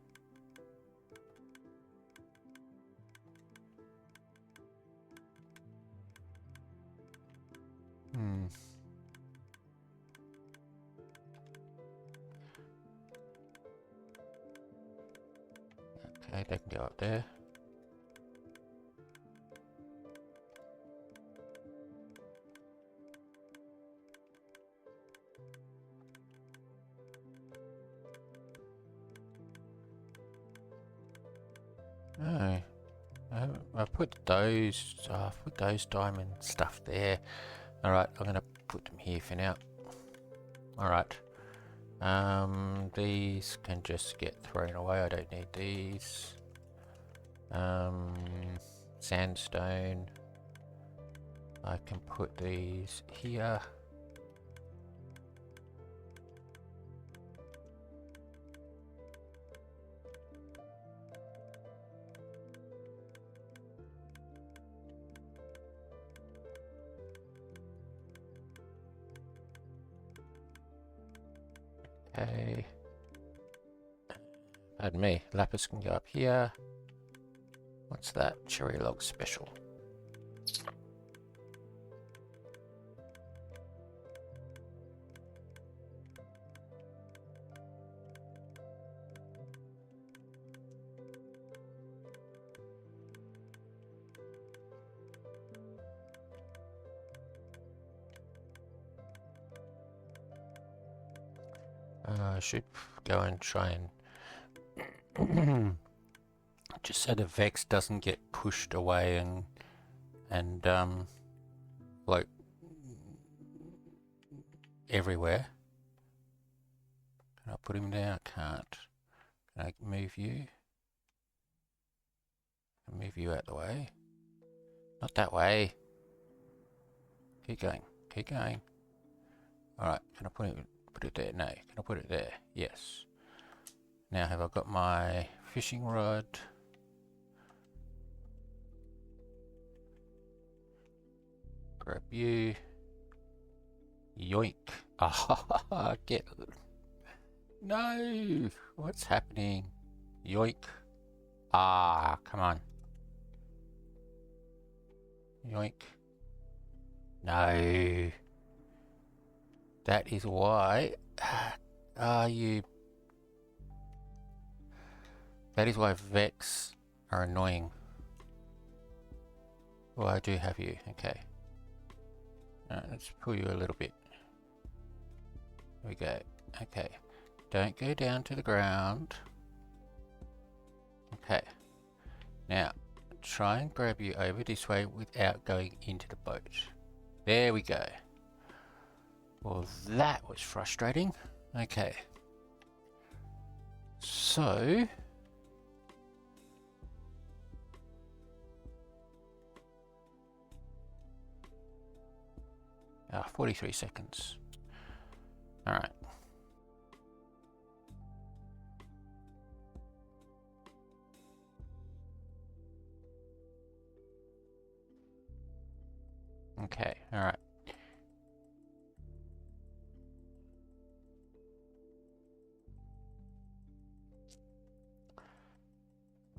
Okay, they can go up there. No, I've put those diamond stuff there. Alright, I'm gonna put them here for now. Alright. These can just get thrown away. I don't need these. Sandstone. I can put these here. Okay. Pardon me. Lapis can go up here. What's that? Cherry log special. I should go and try and just so the Vex doesn't get pushed away and float everywhere. Can I put him there? I can't. Can I move you? I'll move you out the way. Not that way. Keep going. Keep going. Alright, can I put it there? No. Can I put it there? Yes. Now have I got my fishing rod? Grab you. Yoink. Ah, get. No! What's happening? Yoink. Ah, come on. Yoink. No. That is why. You. That is why Vex are annoying. Well, I do have you. Okay. Let's pull you a little bit. Here we go. Okay. Don't go down to the ground. Okay. Now, try and grab you over this way without going into the boat. There we go. Well, that was frustrating. Okay. So... 43 seconds. Alright. Okay, alright.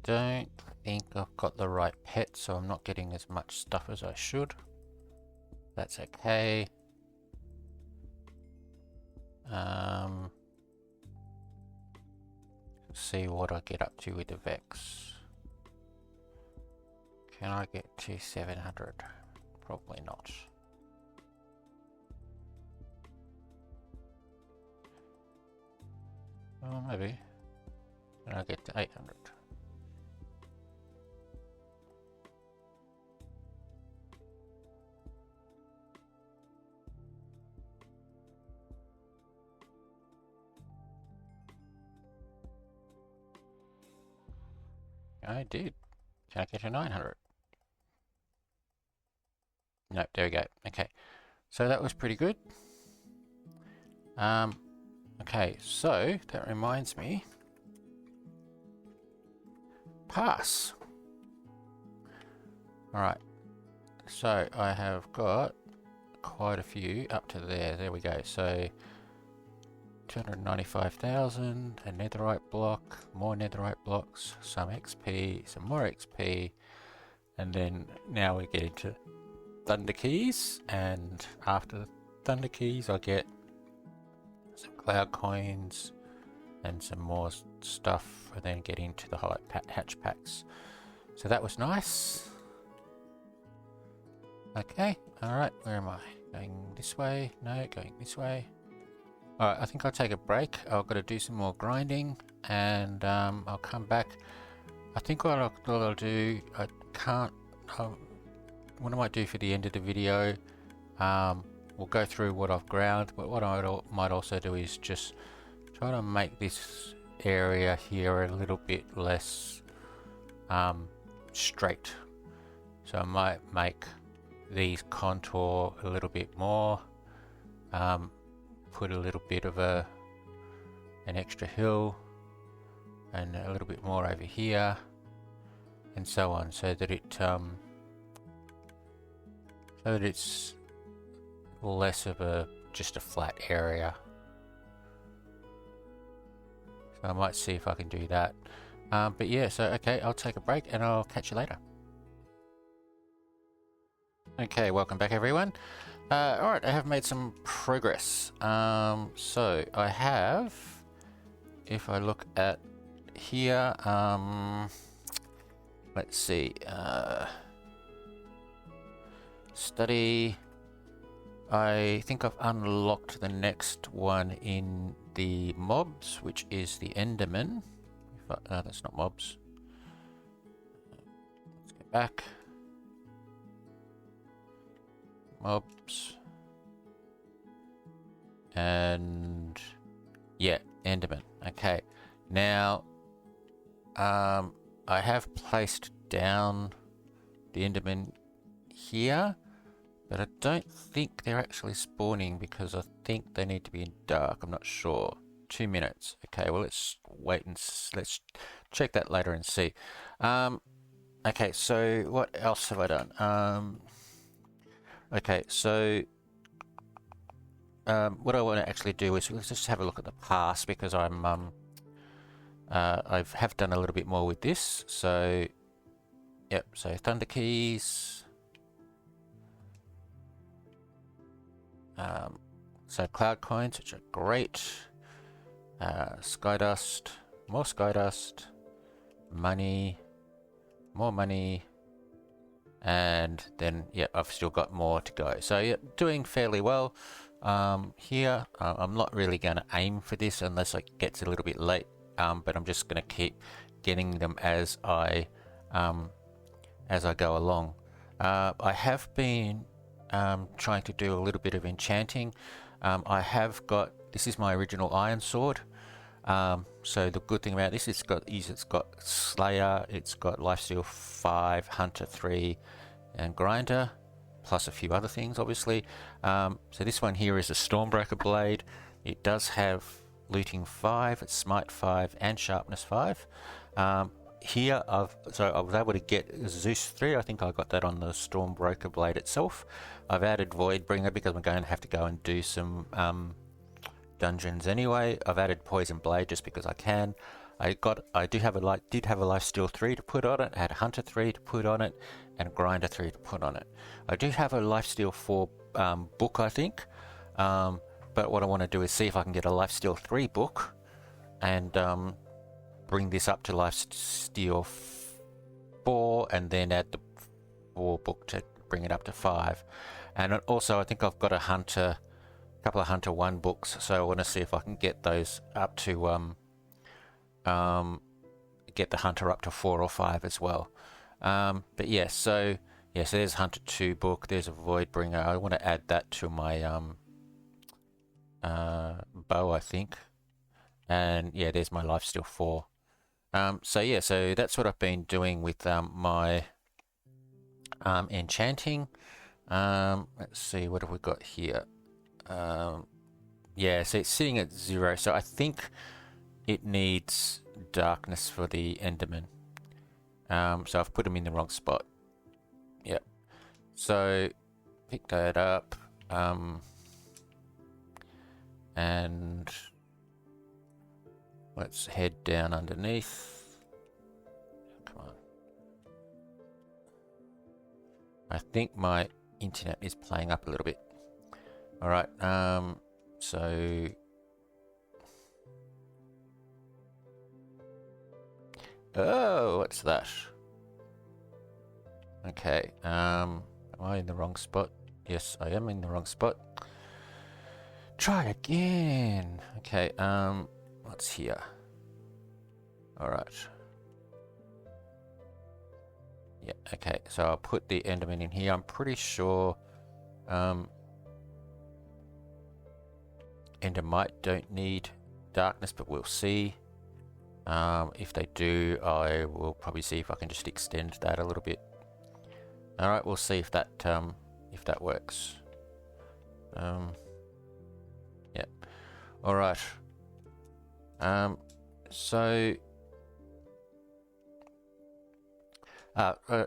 Don't think I've got the right pet, so I'm not getting as much stuff as I should. That's okay. See what I get up to with the Vex. Can I get to 700? Probably not. Well, maybe. Can I get to 800? I did. Can I get to 900? Nope, there we go. Okay, so that was pretty good. Okay, so that reminds me. Pass. Alright, so I have got quite a few up to there. There we go. So 295,000, a netherite block, more netherite blocks, some XP, some more XP, and then now we get into Thunder Keys, and after the Thunder Keys I get some cloud coins and some more stuff, and then get into the hollow hatch packs. So that was nice. Okay, alright, where am I? Going this way? No, going this way. Alright, I think I'll take a break. I've got to do some more grinding, and I'll come back. I think what I'll do, what I might do for the end of the video, we'll go through what I've ground, but what I might also do is just try to make this area here a little bit less straight. So I might make these contour a little bit more, put a little bit of an extra hill and a little bit more over here, and so on, so that it's less of just a flat area. So I might see if I can do that. But yeah, so okay, I'll take a break and I'll catch you later. Okay, welcome back everyone. Alright, I have made some progress. So I have, if I look at here, let's see, study, I think I've unlocked the next one in the mobs, which is the Enderman. That's not mobs. Let's go back. Mobs. And yeah, Enderman. Okay. Now, I have placed down the Enderman here, but I don't think they're actually spawning because I think they need to be in dark. I'm not sure. 2 minutes. Okay, well let's wait and let's check that later and see. Okay, so what else have I done? Okay, so what I want to actually do is let's just have a look at the past, because I have done a little bit more with this. So yep, so Thunder Keys. So cloud coins, which are great. Skydust, more Skydust, money, more money, and then yeah, I've still got more to go. So yeah, doing fairly well here. I'm not really going to aim for this unless it gets a little bit late, but I'm just going to keep getting them as I go along. I have been trying to do a little bit of enchanting. I have got, this is my original iron sword. So the good thing about this, it's got Slayer, it's got Lifesteal 5, Hunter 3, and Grinder, plus a few other things, obviously. So this one here is a Stormbreaker blade. It does have Looting 5, it's Smite 5, and Sharpness 5. Here, I was able to get Zeus 3. I think I got that on the Stormbreaker blade itself. I've added Voidbringer because I'm going to have to go and do some dungeons anyway. I've added Poison Blade just because I can. I did have a Lifesteal 3 to put on it, I had Hunter 3 to put on it, and Grinder 3 to put on it. I do have a Lifesteal 4 book, I think, but what I want to do is see if I can get a Lifesteal 3 book and bring this up to Lifesteal 4, and then add the 4 book to bring it up to 5. And also I think I've got a couple of Hunter 1 books, so I want to see if I can get those up to get the Hunter up to 4 or 5 as well. But yeah, so there's Hunter 2 book, there's a Voidbringer. I want to add that to my bow, I think. And yeah, there's my Lifesteal 4 So yeah, so that's what I've been doing with my enchanting. Let's see, what have we got here? Yeah, so it's sitting at 0. So I think it needs darkness for the Enderman. So I've put them in the wrong spot. Yep. So pick that up. And let's head down underneath. Come on. I think my internet is playing up a little bit. All right. So oh, what's that? Okay. Am I in the wrong spot? Yes, I am in the wrong spot. Try again. Okay. What's here? All right. Yeah. Okay. So I'll put the Enderman in here. I'm pretty sure. Endermite don't need darkness, but we'll see. If they do, I will probably see if I can just extend that a little bit. All right, we'll see if that works. Yeah. All right. So.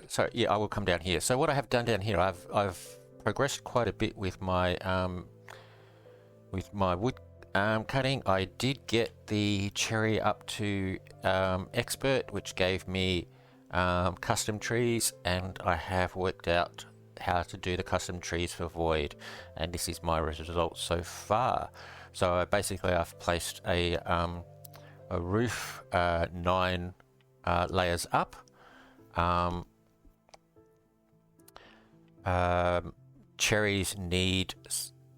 Sorry. Yeah, I will come down here. So what I have done down here, I've progressed quite a bit with my wood cutting. I did get the cherry up to expert, which gave me custom trees, and I have worked out how to do the custom trees for void, and this is my result so far. So I've placed a roof 9 layers up. Cherries need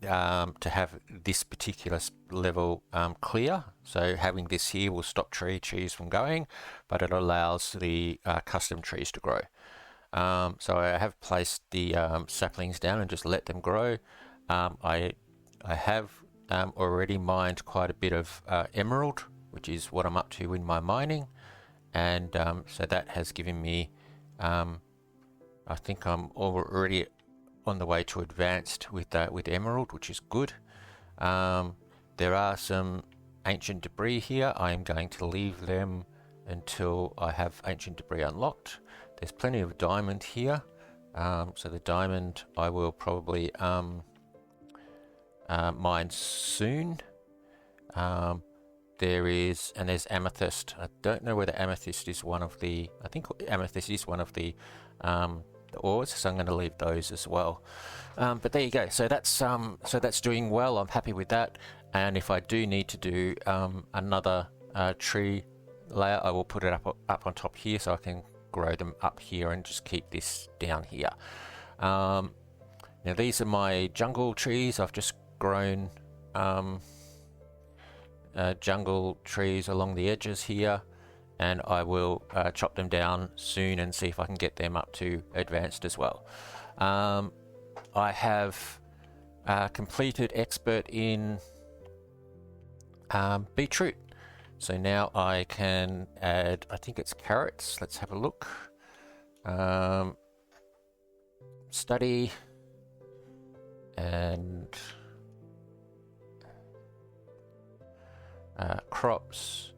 to have this particular level clear, so having this here will stop trees from going, but it allows the custom trees to grow. So I have placed the saplings down and just let them grow. I have already mined quite a bit of emerald, which is what I'm up to in my mining, and so that has given me I think I'm already on the way to advanced with emerald, which is good. There are some ancient debris here. I am going to leave them until I have ancient debris unlocked. There's plenty of diamond here, so the diamond I will probably mine soon. There's amethyst. I don't know whether amethyst is one of the. I think amethyst is one of the ores, so I'm going to leave those as well. But there you go. So that's doing well. I'm happy with that. And if I do need to do another tree layer, I will put it up on top here, so I can grow them up here and just keep this down here. Now these are my jungle trees. I've just grown jungle trees along the edges here, and I will chop them down soon and see if I can get them up to advanced as well. I have completed expert in beetroot, so now I can add, I think it's carrots. Let's have a look. Study and crops,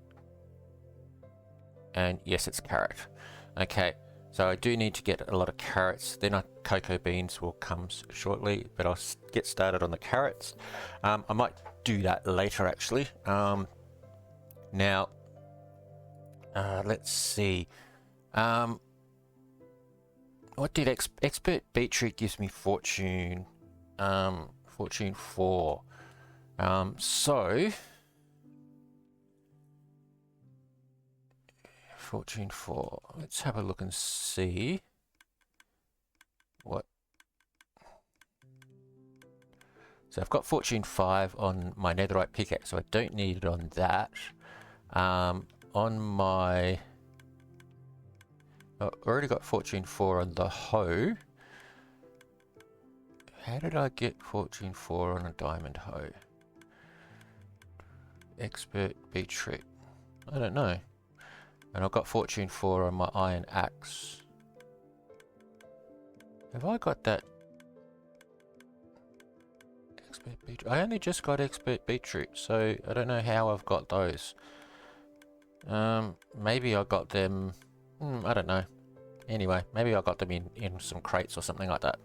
and yes, it's carrot. Okay, so I do need to get a lot of carrots. Then cocoa beans will come shortly, but I'll get started on the carrots. I might do that later actually. Now let's see, what did expert beetroot gives me? Fortune 4. So Fortune 4. Let's have a look and see what. So I've got Fortune 5 on my netherite pickaxe, so I don't need it on that. On my, I've already got Fortune 4 on the hoe. How did I get Fortune 4 on a diamond hoe? Expert beetroot. I don't know. And I've got fortune 4 on my iron axe. Have I got that? Expert beetroot. I only just got expert beetroot, so I don't know how I've got those. Maybe I got them. I don't know. Anyway, maybe I got them in some crates or something like that.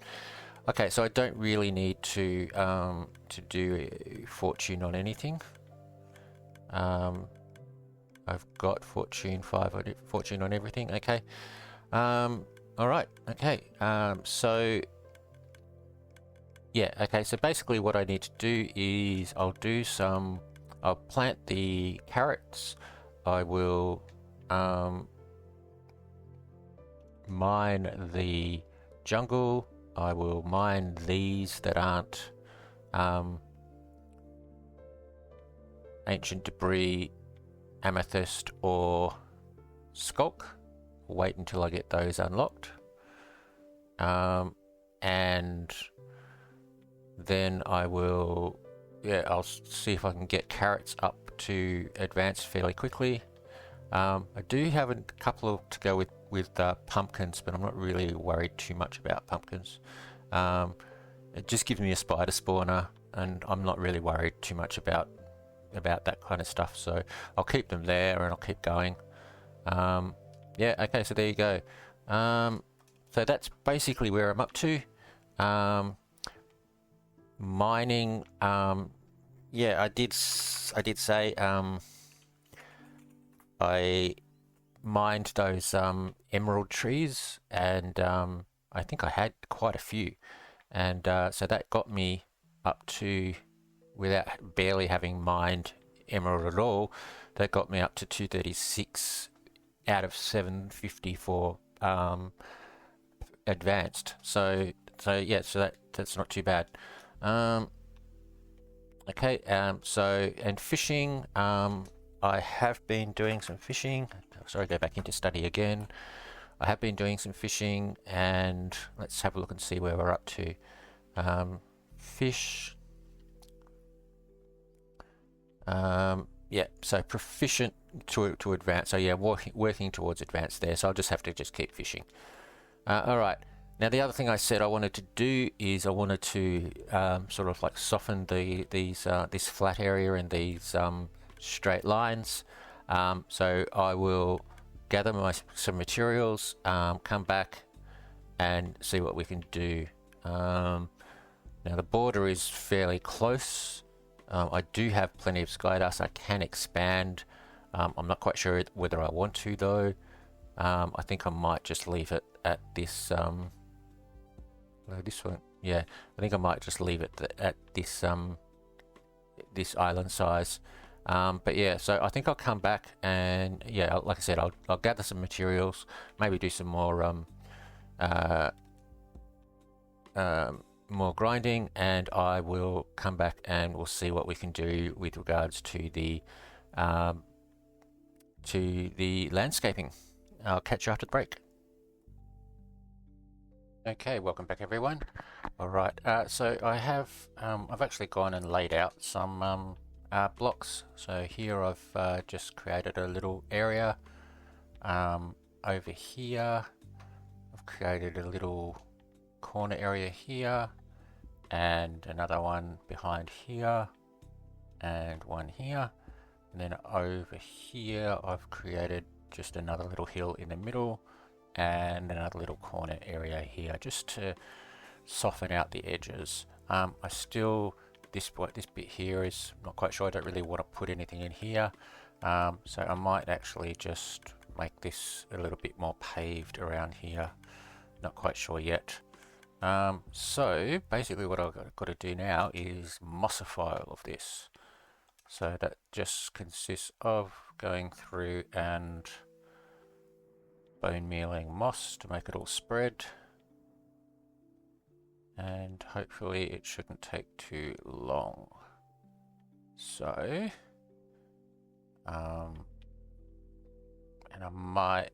Okay, so I don't really need to do fortune on anything. I've got fortune 5 on it, fortune on everything. Okay. All right. Okay. So yeah. Okay. So basically, what I need to do is I'll plant the carrots. I will mine the jungle. I will mine these that aren't ancient debris, amethyst or skulk. Wait until I get those unlocked, and then I'll see if I can get carrots up to advance fairly quickly. I do have a couple to go with pumpkins, but I'm not really worried too much about pumpkins. It just gives me a spider spawner, and I'm not really worried too much about that kind of stuff. So I'll keep them there, and I'll keep going. Yeah. Okay. So there you go. So that's basically where I'm up to. Mining. Yeah, I did say I mined those emerald trees, and I think I had quite a few, and so that got me up to, without barely having mined emerald at all, that got me up to 236 out of 754 advanced. So yeah, so that's not too bad. Okay, so, and fishing, I have been doing some fishing. Sorry, go back into study again. I have been doing some fishing, and let's have a look and see where we're up to. Fish. Yeah, so proficient to advance. So yeah, working towards advanced there. So I'll just have to keep fishing. All right. Now the other thing I said I wanted to do is I wanted to sort of like soften this flat area and these straight lines. So I will gather some materials, come back and see what we can do. Now the border is fairly close. I do have plenty of sky dust. I can expand. I'm not quite sure whether I want to though. I think I might just leave it at this. This one, yeah. I think I might just leave it at this this island size. But yeah, so I think I'll come back and yeah, like I said, I'll gather some materials, maybe do some more more grinding, and I will come back and we'll see what we can do with regards to the landscaping. I'll catch you after the break. Okay, welcome back everyone. All right, so I have I've actually gone and laid out some blocks. So here I've just created a little area. Over here I've created a little corner area here, and another one behind here, and one here, and then over here I've created just another little hill in the middle, and another little corner area here, just to soften out the edges. This bit here is not quite sure. I don't really want to put anything in here, so I might actually just make this a little bit more paved around here. Not quite sure yet. So basically what I've got to do now is mossify all of this. So that just consists of going through and bone mealing moss to make it all spread, and hopefully it shouldn't take too long. So and I might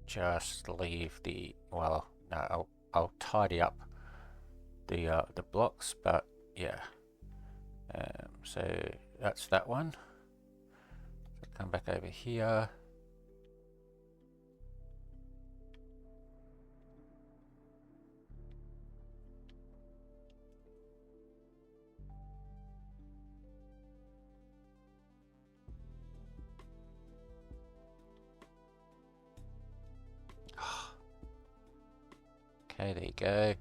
just leave the, well, no, I'll tidy up the blocks, but yeah. So that's that one. So come back over here. Okay, there you go.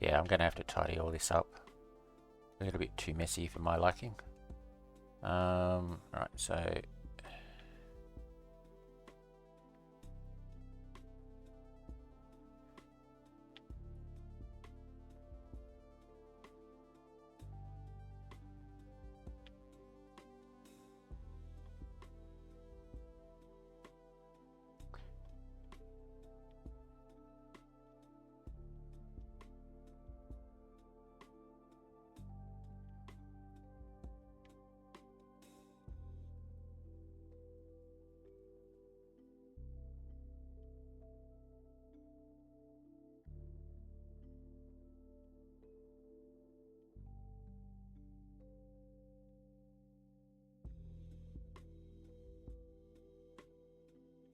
Yeah, I'm going to have to tidy all this up. A little bit too messy for my liking. Alright, so...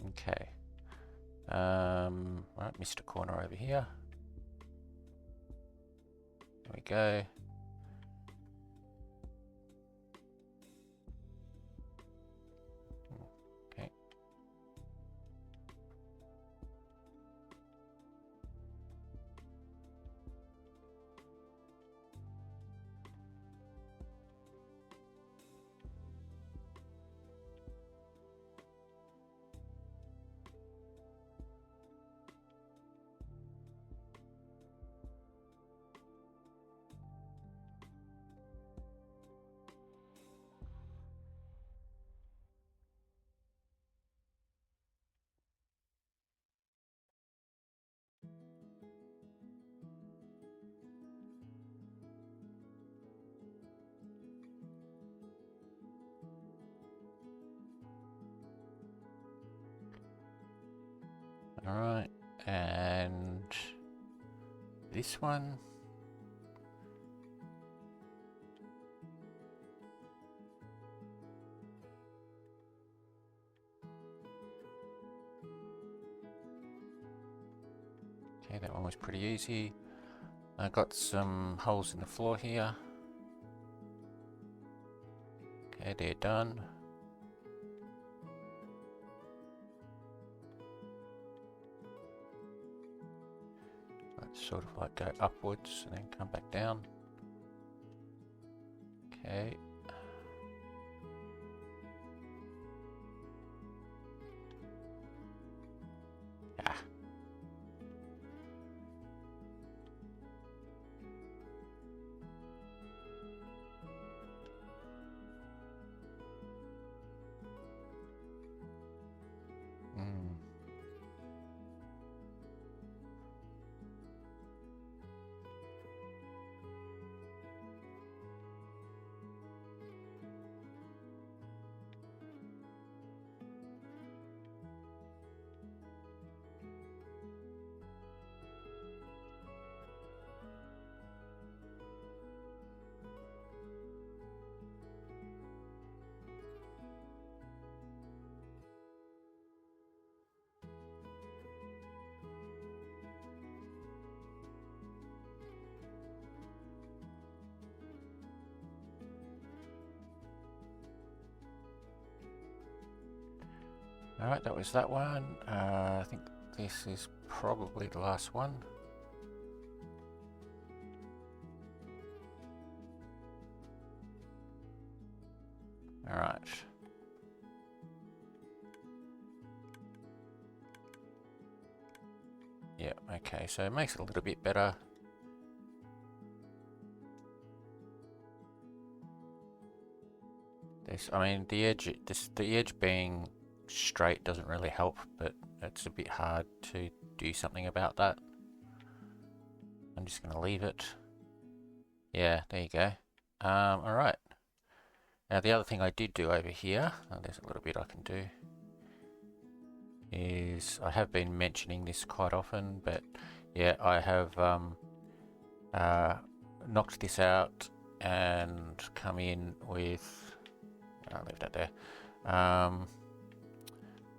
Okay. Right, missed a corner over here. There we go. Okay. Alright, and this one. Okay, that one was pretty easy. I got some holes in the floor here. Okay, they're done. Let's sort of like go upwards and then come back down. Okay. Ah. Alright, that was that one. I think this is probably the last one. Alright. Yeah, okay, so it makes it a little bit better. This, I mean, the edge being straight doesn't really help, but it's a bit hard to do something about that. I'm just going to leave it. Yeah, there you go. Alright. Now the other thing I did do over here, there's a little bit I can do, is I have been mentioning this quite often, but yeah, I have knocked this out and come in with, I'll leave that there,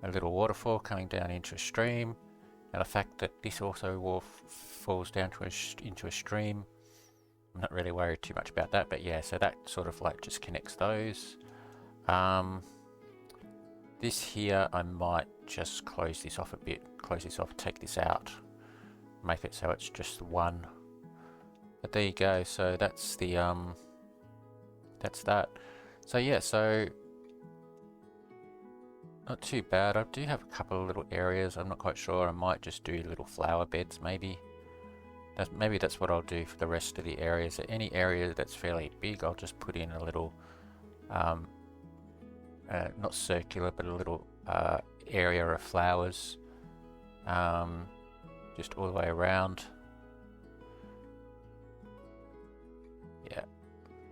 a little waterfall coming down into a stream. Now the fact that this also falls down to into a stream, I'm not really worried too much about that, but yeah, so that sort of like just connects those. This here, I might just close this off a bit, take this out, make it so it's just one. But there you go. So that's the that's that. So yeah, so not too bad. I do have a couple of little areas. I'm not quite sure. I might just do little flower beds maybe. Maybe that's what I'll do for the rest of the areas. Any area that's fairly big, I'll just put in a little, not circular, but a little area of flowers, just all the way around.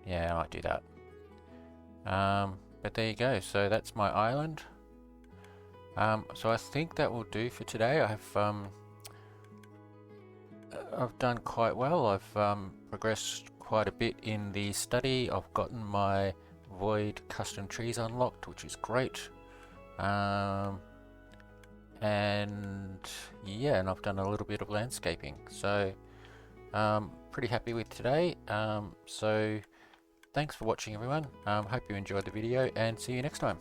Yeah, I might do that. But there you go. So that's my island. So I think that will do for today. I've done quite well. I've progressed quite a bit in the study. I've gotten my void custom trees unlocked, which is great. And yeah, and I've done a little bit of landscaping. So pretty happy with today. So thanks for watching, everyone. Hope you enjoyed the video, and see you next time.